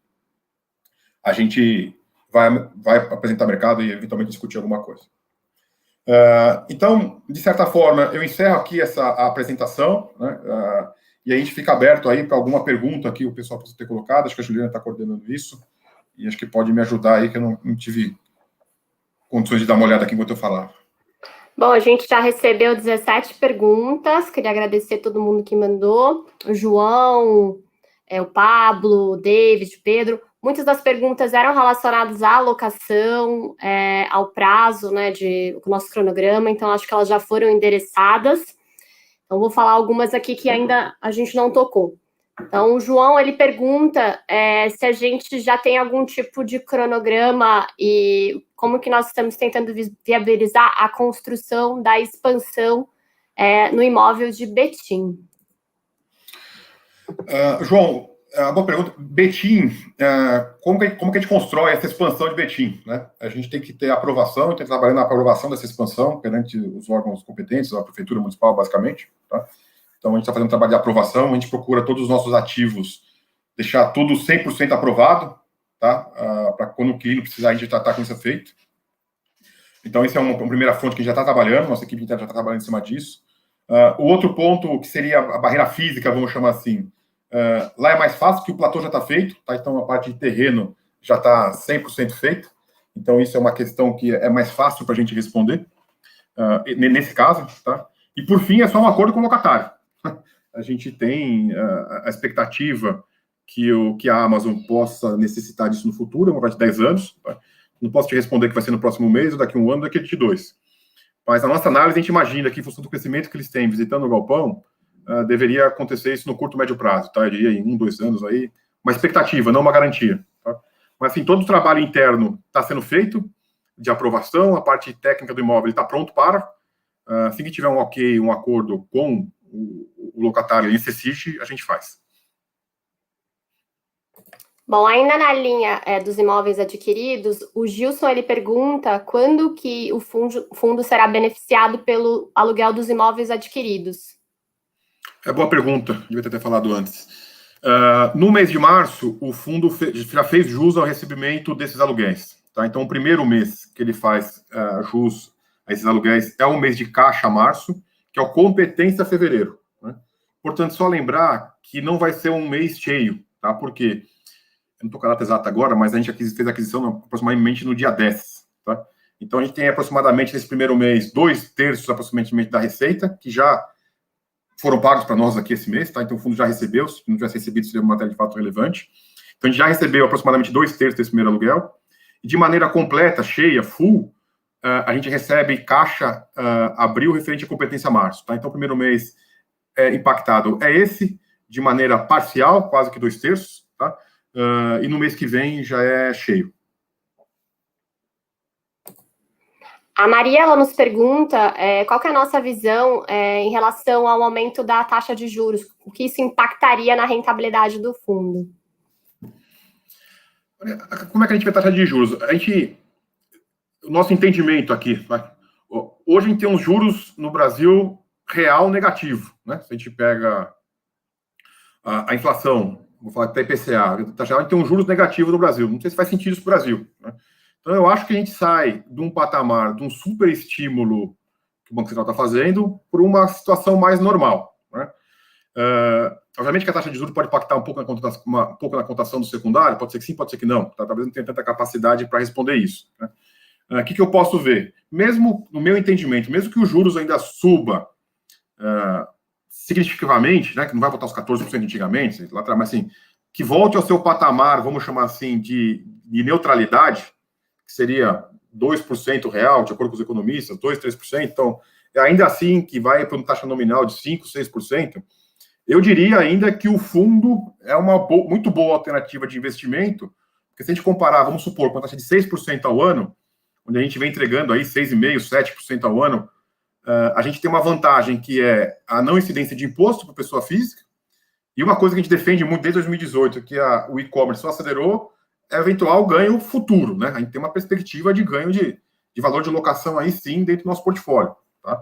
vai apresentar ao mercado e eventualmente discutir alguma coisa. Então, de certa forma, eu encerro aqui a apresentação, né? E a gente fica aberto aí para alguma pergunta que o pessoal possa ter colocado. Acho que a Juliana está coordenando isso, e acho que pode me ajudar aí, que eu não tive condições de dar uma olhada aqui enquanto eu falava. Bom, a gente já recebeu 17 perguntas, queria agradecer a todo mundo que mandou, o João, o Pablo, o David, o Pedro. Muitas das perguntas eram relacionadas à alocação, ao prazo, né, do nosso cronograma, então acho que elas já foram endereçadas. Então, vou falar algumas aqui que ainda a gente não tocou. Então, o João, ele pergunta se a gente já tem algum tipo de cronograma e como que nós estamos tentando viabilizar a construção da expansão no imóvel de Betim. João, boa pergunta. Betim, como que a gente constrói essa expansão de Betim, né? A gente tem que ter aprovação, tem que trabalhar na aprovação dessa expansão perante os órgãos competentes, a Prefeitura Municipal, basicamente, tá? Então, a gente está fazendo um trabalho de aprovação, a gente procura todos os nossos ativos, deixar tudo 100% aprovado, tá? Para quando o inquilino precisar, a gente já está com isso feito. Então, esse é uma primeira fonte que a gente já está trabalhando, nossa equipe interna já está trabalhando em cima disso. O outro ponto, que seria a barreira física, vamos chamar assim, lá é mais fácil, porque o platô já está feito, tá? Então, a parte de terreno já está 100% feita. Então, isso é uma questão que é mais fácil para a gente responder, nesse caso, tá? E, por fim, é só um acordo com o locatário. A gente tem a expectativa que a Amazon possa necessitar disso no futuro, uma parte de 10 anos. Tá? Não posso te responder que vai ser no próximo mês, ou daqui a um ano, daqui a 2. Mas a nossa análise, a gente imagina que, em função do crescimento que eles têm visitando o galpão, deveria acontecer isso no curto, médio prazo, tá? Eu diria em 1, 2 anos aí. Uma expectativa, não uma garantia. Tá? Mas, assim, todo o trabalho interno está sendo feito, de aprovação, a parte técnica do imóvel está pronto para. Assim que tiver um ok, um acordo com o locatário em CECIT, a gente faz. Bom, ainda na linha dos imóveis adquiridos, o Gilson, ele pergunta quando que o fundo será beneficiado pelo aluguel dos imóveis adquiridos. Boa pergunta, devia ter falado antes. No mês de março, o fundo já fez jus ao recebimento desses aluguéis. Tá? Então, o primeiro mês que ele faz jus a esses aluguéis é o mês de caixa, março, que é o competência, fevereiro. Né? Portanto, só lembrar que não vai ser um mês cheio, tá? Porque, eu não estou com a data exata agora, mas a gente fez a aquisição aproximadamente no dia 10. Tá? Então, a gente tem aproximadamente, nesse primeiro mês, 2/3 aproximadamente da receita, que já foram pagos para nós aqui esse mês, tá? Então, o fundo já recebeu, se não tivesse recebido, seria uma matéria de fato relevante. Então, a gente já recebeu aproximadamente 2/3 desse primeiro aluguel. E de maneira completa, cheia, full, a gente recebe caixa abril referente à competência março. Tá? Então, o primeiro mês impactado é esse, de maneira parcial, quase que 2/3. Tá? E no mês que vem já é cheio. A Maria, ela nos pergunta qual que é a nossa visão em relação ao aumento da taxa de juros, o que isso impactaria na rentabilidade do fundo. Como é que a gente vê a taxa de juros? O nosso entendimento aqui, tá? Hoje a gente tem uns juros no Brasil real negativo, né? Se a gente pega a inflação, vou falar até IPCA, a gente tem um juros negativo no Brasil. Não sei se faz sentido isso para o Brasil, né? Então, eu acho que a gente sai de um patamar, de um super estímulo que o Banco Central está fazendo, por uma situação mais normal, né? Obviamente que a taxa de juros pode impactar um pouco na cotação do secundário, pode ser que sim, pode ser que não. Tá? Talvez não tenha tanta capacidade para responder isso. Né? O que eu posso ver? Mesmo, no meu entendimento, mesmo que os juros ainda suba significativamente, né, que não vai voltar aos 14% antigamente, lá atrás, mas assim, que volte ao seu patamar, vamos chamar assim, de neutralidade, que seria 2% real, de acordo com os economistas, 2%, 3%, então, ainda assim, que vai para uma taxa nominal de 5%, 6%, eu diria ainda que o fundo é uma muito boa alternativa de investimento, porque se a gente comparar, vamos supor, com a taxa de 6% ao ano, onde a gente vem entregando aí 6,5%, 7% ao ano, a gente tem uma vantagem que é a não incidência de imposto para pessoa física, E uma coisa que a gente defende muito desde 2018, que o e-commerce só acelerou, é eventual ganho futuro, né? A gente tem uma perspectiva de ganho de valor de locação aí sim dentro do nosso portfólio, tá?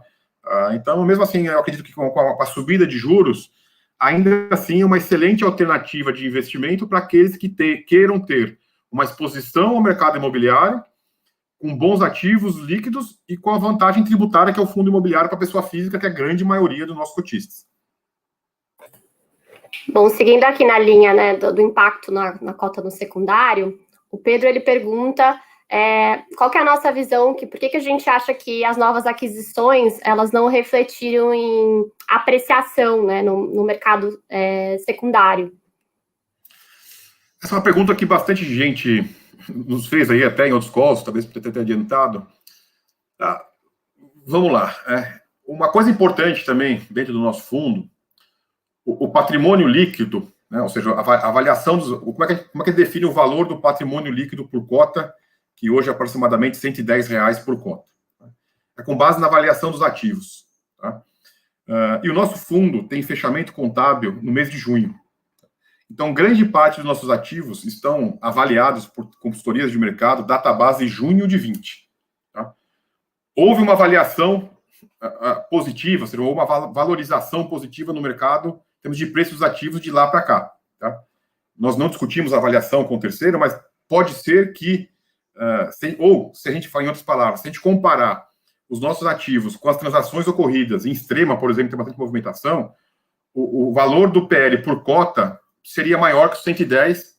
Então, mesmo assim, eu acredito que com a subida de juros, ainda assim é uma excelente alternativa de investimento para aqueles que queiram ter uma exposição ao mercado imobiliário, com bons ativos líquidos e com a vantagem tributária que é o fundo imobiliário para a pessoa física, que é a grande maioria dos nossos cotistas. Bom, seguindo aqui na linha, né, do impacto na cota no secundário, o Pedro ele pergunta qual que é a nossa visão, por que a gente acha que as novas aquisições elas não refletiram em apreciação, né, no mercado secundário? Essa é uma pergunta que bastante gente nos fez aí até em outros calls, talvez por ter adiantado. Vamos lá. Uma coisa importante também dentro do nosso fundo, o patrimônio líquido, né, ou seja, a avaliação como é que define o valor do patrimônio líquido por cota, que hoje é aproximadamente R$110 por cota. É com base na avaliação dos ativos. Tá? E o nosso fundo tem fechamento contábil no mês de junho. Então, grande parte dos nossos ativos estão avaliados por consultorias de mercado, database junho de 20. Tá? Houve uma avaliação positiva, ou seja, uma valorização positiva no mercado em termos de preços dos ativos de lá para cá. Tá? Nós não discutimos a avaliação com o terceiro, mas pode ser que, se a gente falar em outras palavras, se a gente comparar os nossos ativos com as transações ocorridas em Extrema, por exemplo, tem bastante movimentação, o valor do PL por cota seria maior que o 110,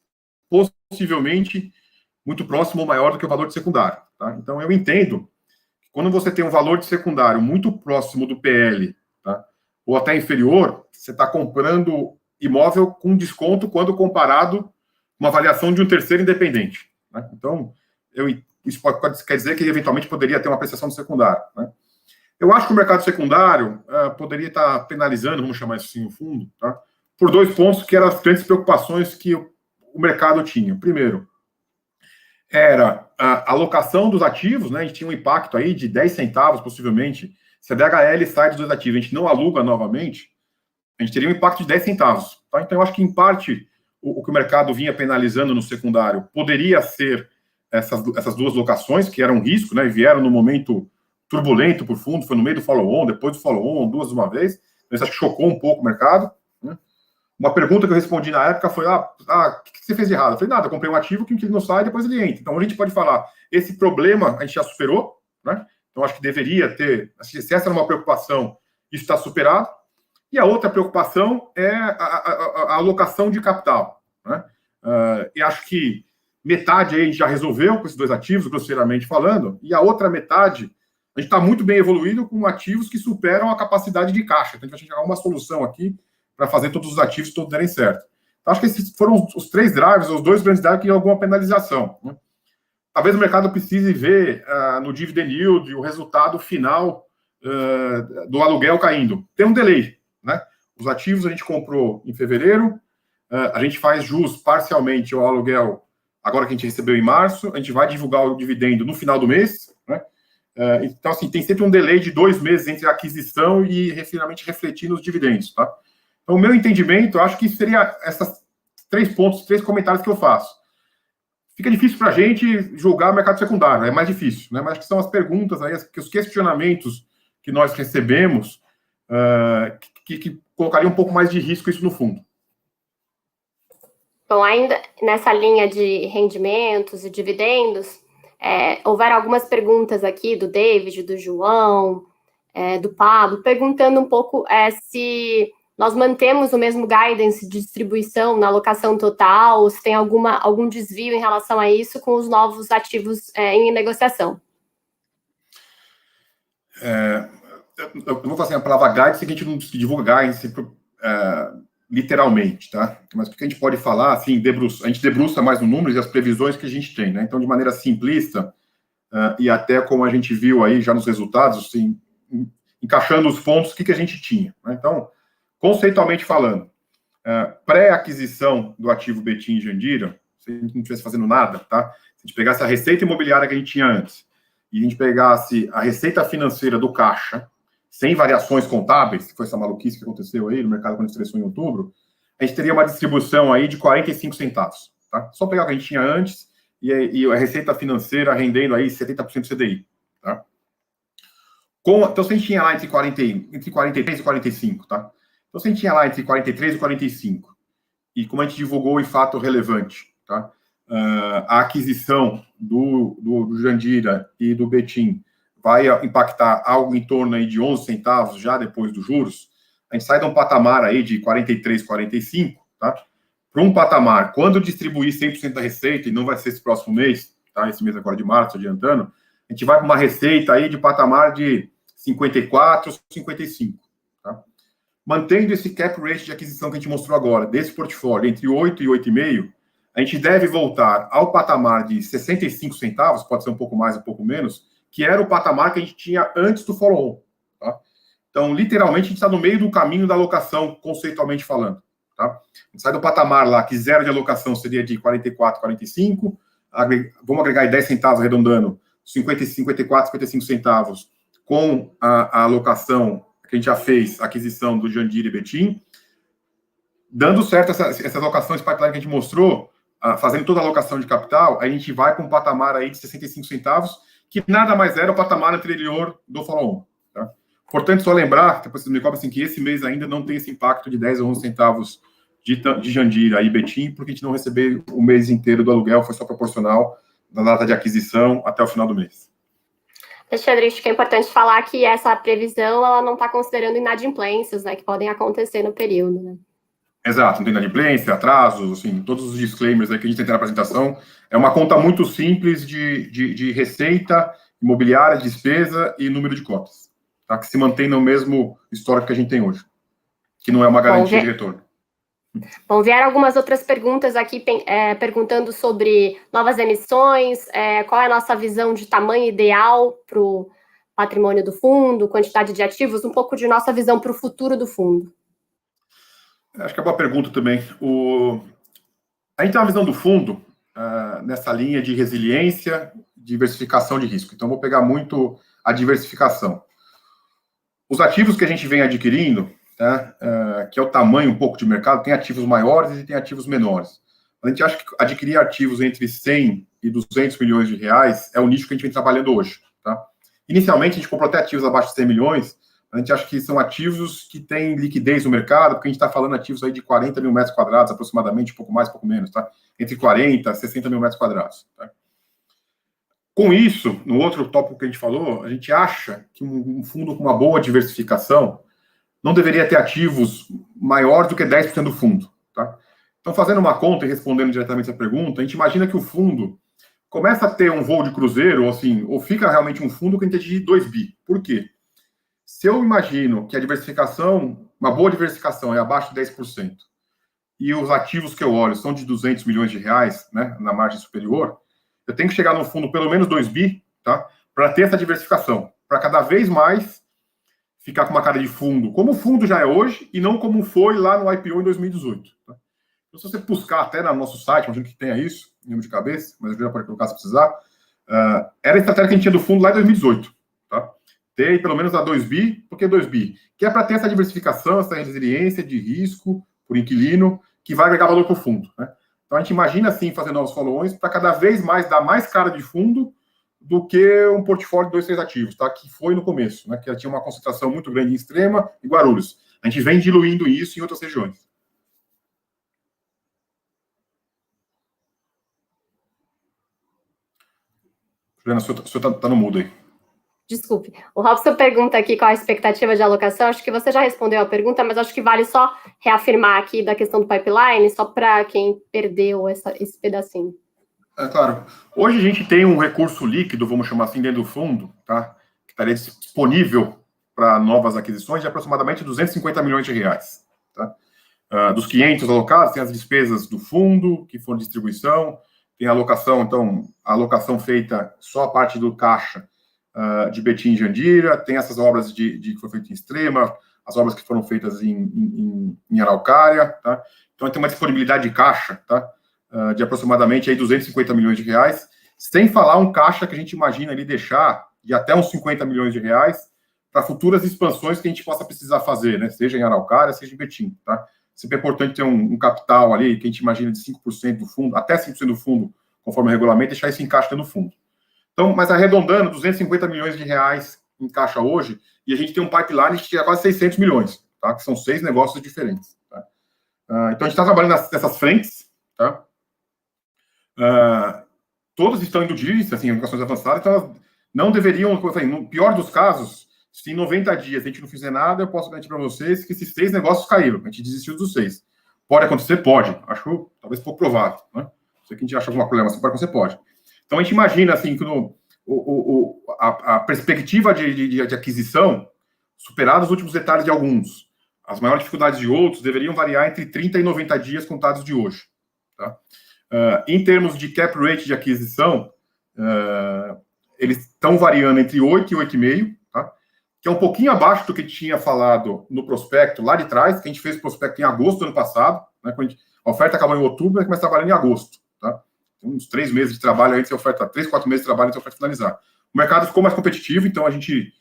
possivelmente muito próximo ou maior do que o valor de secundário. Tá? Então, eu entendo que quando você tem um valor de secundário muito próximo do PL, tá? Ou até inferior, você está comprando imóvel com desconto quando comparado com uma avaliação de um terceiro independente. Né? Então, isso quer dizer que, eventualmente, poderia ter uma apreciação do secundário. Né? Eu acho que o mercado secundário poderia estar penalizando, vamos chamar isso assim, o fundo, tá? Por dois pontos que eram as grandes preocupações que o mercado tinha. Primeiro, era a alocação dos ativos, né? A gente tinha um impacto aí de 10 centavos, possivelmente. Se a DHL sai dos dois ativos, a gente não aluga novamente, a gente teria um impacto de 10 centavos. Tá? Então, eu acho que, em parte, o que o mercado vinha penalizando no secundário poderia ser essas duas locações, que eram um risco, né? E vieram no momento turbulento por fundo, foi no meio do follow-on, depois do follow-on, duas de uma vez. Então, isso acho que chocou um pouco o mercado. Né? Uma pergunta que eu respondi na época foi: o que você fez de errado? Eu falei: nada, eu comprei um ativo que ele não sai, depois ele entra. Então, a gente pode falar, esse problema a gente já superou, né? Então, acho que deveria ter, se essa era uma preocupação, isso está superado. E a outra preocupação é a alocação de capital, né? E acho que metade aí a gente já resolveu com esses dois ativos, grosseiramente falando, e a outra metade, a gente está muito bem evoluído com ativos que superam a capacidade de caixa. Então, a gente vai chegar a uma solução aqui para fazer todos os ativos todos derem certo. Então, acho que esses foram os três drivers, os dois grandes drivers que tinham alguma penalização. Né? Talvez o mercado precise ver no dividend yield o resultado final do aluguel caindo. Tem um delay, né? Os ativos a gente comprou em fevereiro, a gente faz jus parcialmente ao aluguel agora que a gente recebeu em março, a gente vai divulgar o dividendo no final do mês, né? Então, assim, tem sempre um delay de 2 meses entre a aquisição e finalmente refletir nos dividendos, tá? Então, o meu entendimento, eu acho que seria esses 3 pontos, 3 comentários que eu faço. Fica difícil para a gente julgar o mercado secundário, é mais difícil, né? Mas acho que são as perguntas, aí, os questionamentos que nós recebemos que colocariam um pouco mais de risco isso no fundo. Bom, ainda nessa linha de rendimentos e dividendos, houveram algumas perguntas aqui do David, do João, do Pablo, perguntando um pouco se nós mantemos o mesmo guidance de distribuição na alocação total, ou se tem algum desvio em relação a isso com os novos ativos em negociação. Eu vou fazer a palavra guidance, que a gente não divulga guidance literalmente, tá? Mas o que a gente pode falar, assim, a gente debruça mais no números e as previsões que a gente tem, né? Então, de maneira simplista, e até como a gente viu aí já nos resultados, assim, encaixando os pontos, o que a gente tinha, né? Então, conceitualmente falando, pré-aquisição do ativo Betim e Jandira, se a gente não estivesse fazendo nada, tá? Se a gente pegasse a receita imobiliária que a gente tinha antes, e a gente pegasse a receita financeira do caixa, sem variações contábeis, que foi essa maluquice que aconteceu aí no mercado quando estressou em outubro, a gente teria uma distribuição aí de 45 centavos. Tá? Só pegar o que a gente tinha antes e a receita financeira rendendo aí 70% do CDI. Tá? Então, se a gente tinha lá entre 43 e 45, tá? Então, se a gente tinha lá entre 43 e 45, e como a gente divulgou em fato relevante, tá? A aquisição do Jandira e do Betim vai impactar algo em torno aí de 11 centavos já depois dos juros, a gente sai de um patamar aí de 43, 45, tá? Para um patamar, quando distribuir 100% da receita, e não vai ser esse próximo mês, tá? Esse mês agora de março, adiantando, a gente vai para uma receita aí de patamar de 54, 55, tá? Mantendo esse cap rate de aquisição que a gente mostrou agora, desse portfólio, entre 8 e 8,5, a gente deve voltar ao patamar de 65 centavos, pode ser um pouco mais, um pouco menos, que era o patamar que a gente tinha antes do follow-on, tá? Então, literalmente, a gente está no meio do caminho da alocação, conceitualmente falando, tá? A gente sai do patamar lá, que zero de alocação seria de 44, 45, vamos agregar aí 10 centavos, arredondando, 50, 54, 55 centavos, com a alocação que a gente já fez, a aquisição do Jandira e Betim, dando certo essas alocações pipeline que a gente mostrou, fazendo toda a alocação de capital, a gente vai para um patamar aí de 65 centavos, que nada mais era o patamar anterior do follow-on. Tá? Portanto, só lembrar, depois vocês me cobram assim, que esse mês ainda não tem esse impacto de 10 ou 11 centavos de Jandira e Betim, porque a gente não recebeu o mês inteiro do aluguel, foi só proporcional da data de aquisição até o final do mês. Alexandre, acho que é importante falar que essa previsão ela não está considerando inadimplências, né, que podem acontecer no período, né? Exato, não tem inadimplência, atrasos, assim, todos os disclaimers aí que a gente tem na apresentação. É uma conta muito simples de receita, imobiliária, despesa e número de cotas, tá? Que se mantém no mesmo histórico que a gente tem hoje, que não é uma garantia de retorno. Bom, vieram algumas outras perguntas aqui, perguntando sobre novas emissões, qual é a nossa visão de tamanho ideal para o patrimônio do fundo, quantidade de ativos, um pouco de nossa visão para o futuro do fundo. Acho que é uma pergunta também. A gente tem uma visão do fundo nessa linha de resiliência, diversificação de risco. Então, vou pegar muito a diversificação. Os ativos que a gente vem adquirindo, tá, que é o tamanho um pouco de mercado, tem ativos maiores e tem ativos menores. A gente acha que adquirir ativos entre 100 e 200 milhões de reais é o nicho que a gente vem trabalhando hoje. Tá? Inicialmente, a gente comprou até ativos abaixo de 100 milhões, a gente acha que são ativos que têm liquidez no mercado, porque a gente está falando ativos aí de 40 mil metros quadrados, aproximadamente, um pouco mais, um pouco menos, tá? Entre 40 e 60 mil metros quadrados. Tá? Com isso, no outro tópico que a gente falou, a gente acha que um fundo com uma boa diversificação não deveria ter ativos maior do que 10% do fundo. Tá? Então, fazendo uma conta e respondendo diretamente essa pergunta, a gente imagina que o fundo começa a ter um voo de cruzeiro, ou fica realmente um fundo que a gente tem de 2 bi. Por quê? Se eu imagino que a diversificação, uma boa diversificação é abaixo de 10%, e os ativos que eu olho são de 200 milhões de reais, né, na margem superior, eu tenho que chegar no fundo pelo menos 2 bi, tá, para ter essa diversificação, para cada vez mais ficar com uma cara de fundo, como o fundo já é hoje, e não como foi lá no IPO em 2018. Tá? Então, se você buscar até no nosso site, imagino que tenha isso, número de cabeça, mas eu já pode colocar se precisar, era a estratégia que a gente tinha do fundo lá em 2018. Tá? Ter pelo menos a 2 bi, por que 2 bi? Que é para ter essa diversificação, essa resiliência de risco por inquilino, que vai agregar valor para o fundo. Né? Então a gente imagina assim fazer novos follow-ons para cada vez mais dar mais cara de fundo do que um portfólio de 2, 3 ativos, tá? Que foi no começo, né? Que tinha uma concentração muito grande em Extrema e Guarulhos. A gente vem diluindo isso em outras regiões. Juliana, o senhor está no mudo aí. Desculpe. O Robson pergunta aqui qual a expectativa de alocação. Acho que você já respondeu a pergunta, mas acho que vale só reafirmar aqui da questão do pipeline, só para quem perdeu esse pedacinho. É claro. Hoje a gente tem um recurso líquido, vamos chamar assim, dentro do fundo, tá? Que estaria disponível para novas aquisições de aproximadamente 250 milhões de reais. Tá? Dos 500 alocados, tem as despesas do fundo, que foram distribuição, tem a alocação, então, a alocação feita só a parte do caixa de Betim e Jandira, tem essas obras que foram feitas em Extrema, as obras que foram feitas em Araucária, tá? Então, tem uma disponibilidade de caixa, tá? De aproximadamente aí 250 milhões de reais, sem falar um caixa que a gente imagina ali deixar de até uns 50 milhões de reais para futuras expansões que a gente possa precisar fazer, né? Seja em Araucária, seja em Betim, tá? sempre é importante ter um capital ali, que a gente imagina de 5% do fundo, até 5% do fundo, conforme o regulamento, deixar isso em caixa no fundo. Então, mas arredondando, 250 milhões de reais em caixa hoje, e a gente tem um pipeline que chega quase 600 milhões, tá? Que são 6 negócios diferentes. Tá? Então, a gente está trabalhando nessas frentes, tá? Todos estão indo diligence, assim, educações avançadas, então elas não deveriam, no pior dos casos, se em 90 dias a gente não fizer nada, eu posso garantir para vocês que esses 6 negócios caíram, a gente desistiu dos 6. Pode acontecer? Pode. Acho talvez pouco provável, né? Se a gente acha alguma problema assim, pode acontecer? Pode. Então a gente imagina, assim, que a perspectiva de aquisição, superados os últimos detalhes de alguns, as maiores dificuldades de outros, deveriam variar entre 30 e 90 dias contados de hoje, tá? Em termos de cap rate de aquisição, eles estão variando entre 8 e 8,5, tá? Que é um pouquinho abaixo do que tinha falado no prospecto lá de trás, que a gente fez o prospecto em agosto do ano passado, né? Quando a oferta acabou em outubro, mas começa trabalhando em agosto, tá? Tem uns 3 meses de trabalho antes da oferta, 3, 4 meses de trabalho antes da oferta finalizar. O mercado ficou mais competitivo, então a gente,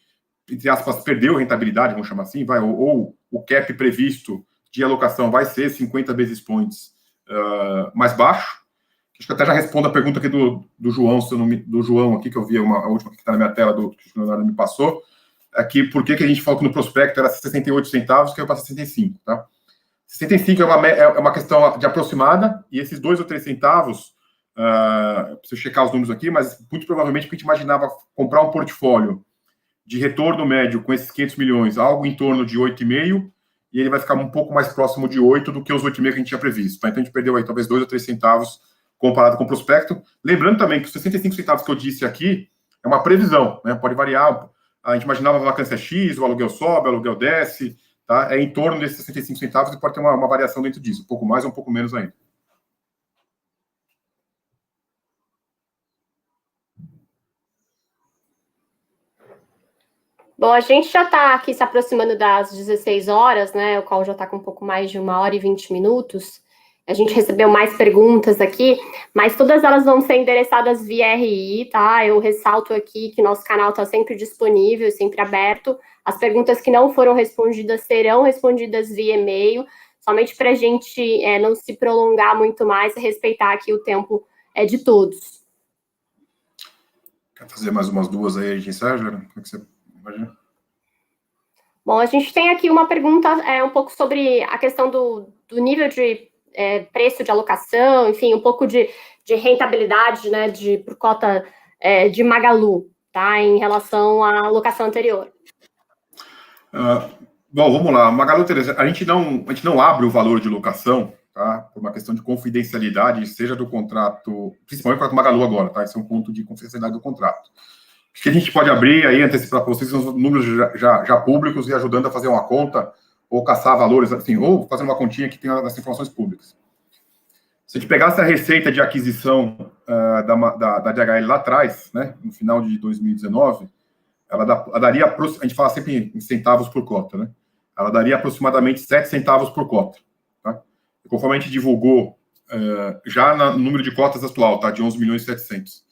entre aspas, perdeu rentabilidade, vamos chamar assim, ou o cap previsto de alocação vai ser 50 basis points mais baixo. Acho que até já respondo a pergunta aqui do João, do João aqui, que eu vi a última que está na minha tela, que o Leonardo me passou, aqui, por que a gente falou que no prospecto era 68 centavos, que eu para 65, tá? 65 é uma questão de aproximada, e esses 2 ou 3 centavos, preciso checar os números aqui, mas muito provavelmente porque a gente imaginava comprar um portfólio de retorno médio com esses 500 milhões, algo em torno de 8,5, e ele vai ficar um pouco mais próximo de 8 do que os 8,5 que a gente tinha previsto, tá? Então a gente perdeu aí talvez 2 ou 3 centavos comparado com o prospecto. Lembrando também que os 65 centavos que eu disse aqui é uma previsão, né? Pode variar. A gente imaginava a vacância X, o aluguel sobe, o aluguel desce, tá? É em torno desses 65 centavos e pode ter uma variação dentro disso, um pouco mais ou um pouco menos ainda. Bom, a gente já está aqui se aproximando das 16 horas, né? O qual já está com um pouco mais de 1h e 20 minutos. A gente recebeu mais perguntas aqui, mas todas elas vão ser endereçadas via RI, tá? Eu ressalto aqui que nosso canal está sempre disponível, sempre aberto. As perguntas que não foram respondidas serão respondidas via e-mail, somente para a gente não se prolongar muito mais e respeitar aqui o tempo de todos. Quer fazer mais umas 2 aí, a gente encerra, Juliana? Como é que você imagina? Bom, a gente tem aqui uma pergunta um pouco sobre a questão do nível de preço de alocação, enfim, um pouco de rentabilidade, né, por cota de Magalu, tá, em relação à alocação anterior. Bom, vamos lá. Magalu, Teresa, a gente não abre o valor de locação, tá, por uma questão de confidencialidade, seja do contrato, principalmente com o Magalu agora, tá, esse é um ponto de confidencialidade do contrato. O que a gente pode abrir aí, antecipar para vocês, são os números já públicos e ajudando a fazer uma conta ou caçar valores, assim, ou fazer uma continha que tenha as informações públicas. Se a gente pegasse a receita de aquisição da DHL lá atrás, né, no final de 2019, ela daria, a gente fala sempre em centavos por cota, né? Ela daria aproximadamente 7 centavos por cota, tá? E conforme a gente divulgou, já no número de cotas atual, tá, de 11 milhões e 700.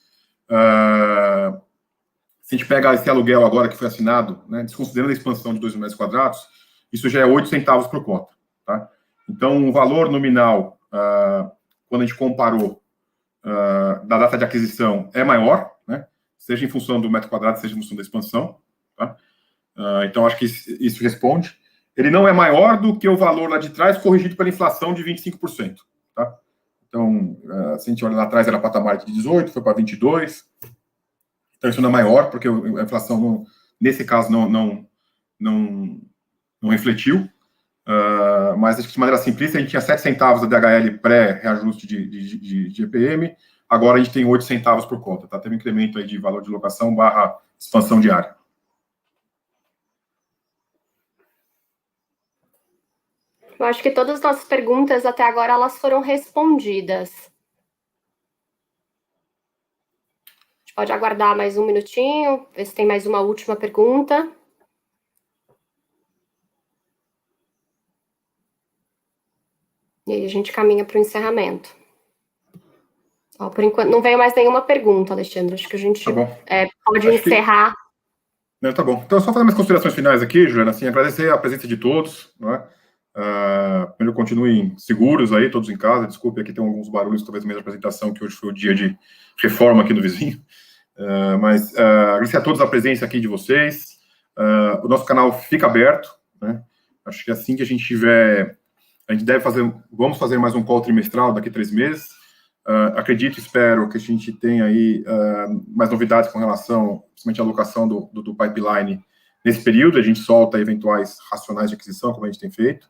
Se a gente pega esse aluguel agora que foi assinado, né, desconsiderando a expansão de 2 mil metros quadrados, isso já é 8 centavos por cota, tá? Então, o valor nominal, quando a gente comparou da data de aquisição, é maior, né? Seja em função do metro quadrado, seja em função da expansão, tá? Então, acho que isso responde. Ele não é maior do que o valor lá de trás, corrigido pela inflação de 25%, tá? Então, se a gente olha lá atrás, era patamar de 18, foi para 22. Então, isso não é maior, porque a inflação, nesse caso, não refletiu. Mas, acho que de maneira simplista, a gente tinha 7 centavos da DHL pré-reajuste de GPM, agora a gente tem 8 centavos por cota, tá? Teve um incremento aí de valor de locação / expansão diária. Eu acho que todas as nossas perguntas até agora, elas foram respondidas. A gente pode aguardar mais um minutinho, ver se tem mais uma última pergunta. E aí a gente caminha para o encerramento. Por enquanto, não veio mais nenhuma pergunta, Alexandre. Acho que a gente pode encerrar. Tá bom. Então, só fazer umas considerações finais aqui, Juliana, assim, agradecer a presença de todos, né? Primeiro, continuem seguros aí, todos em casa. Desculpe, aqui tem alguns barulhos, talvez, no meio da apresentação, que hoje foi o dia de reforma aqui do vizinho. Mas agradecer a todos a presença aqui de vocês. O nosso canal fica aberto, né? Acho que assim que a gente tiver... A gente vamos fazer mais um call trimestral daqui a 3 meses. Acredito, espero que a gente tenha aí mais novidades com relação, principalmente à alocação do pipeline nesse período. A gente solta eventuais racionais de aquisição, como a gente tem feito.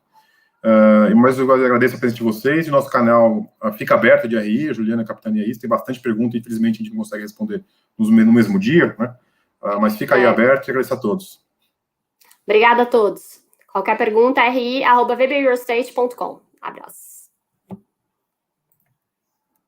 Mas eu agradeço a presença de vocês. E o nosso canal fica aberto de RI, a Juliana capitania isso. Tem bastante pergunta, infelizmente a gente não consegue responder no mesmo dia, né? Mas fica aí aberto e agradeço a todos. Obrigada a todos. Qualquer pergunta, ri@vbrealestate.com. Abraço.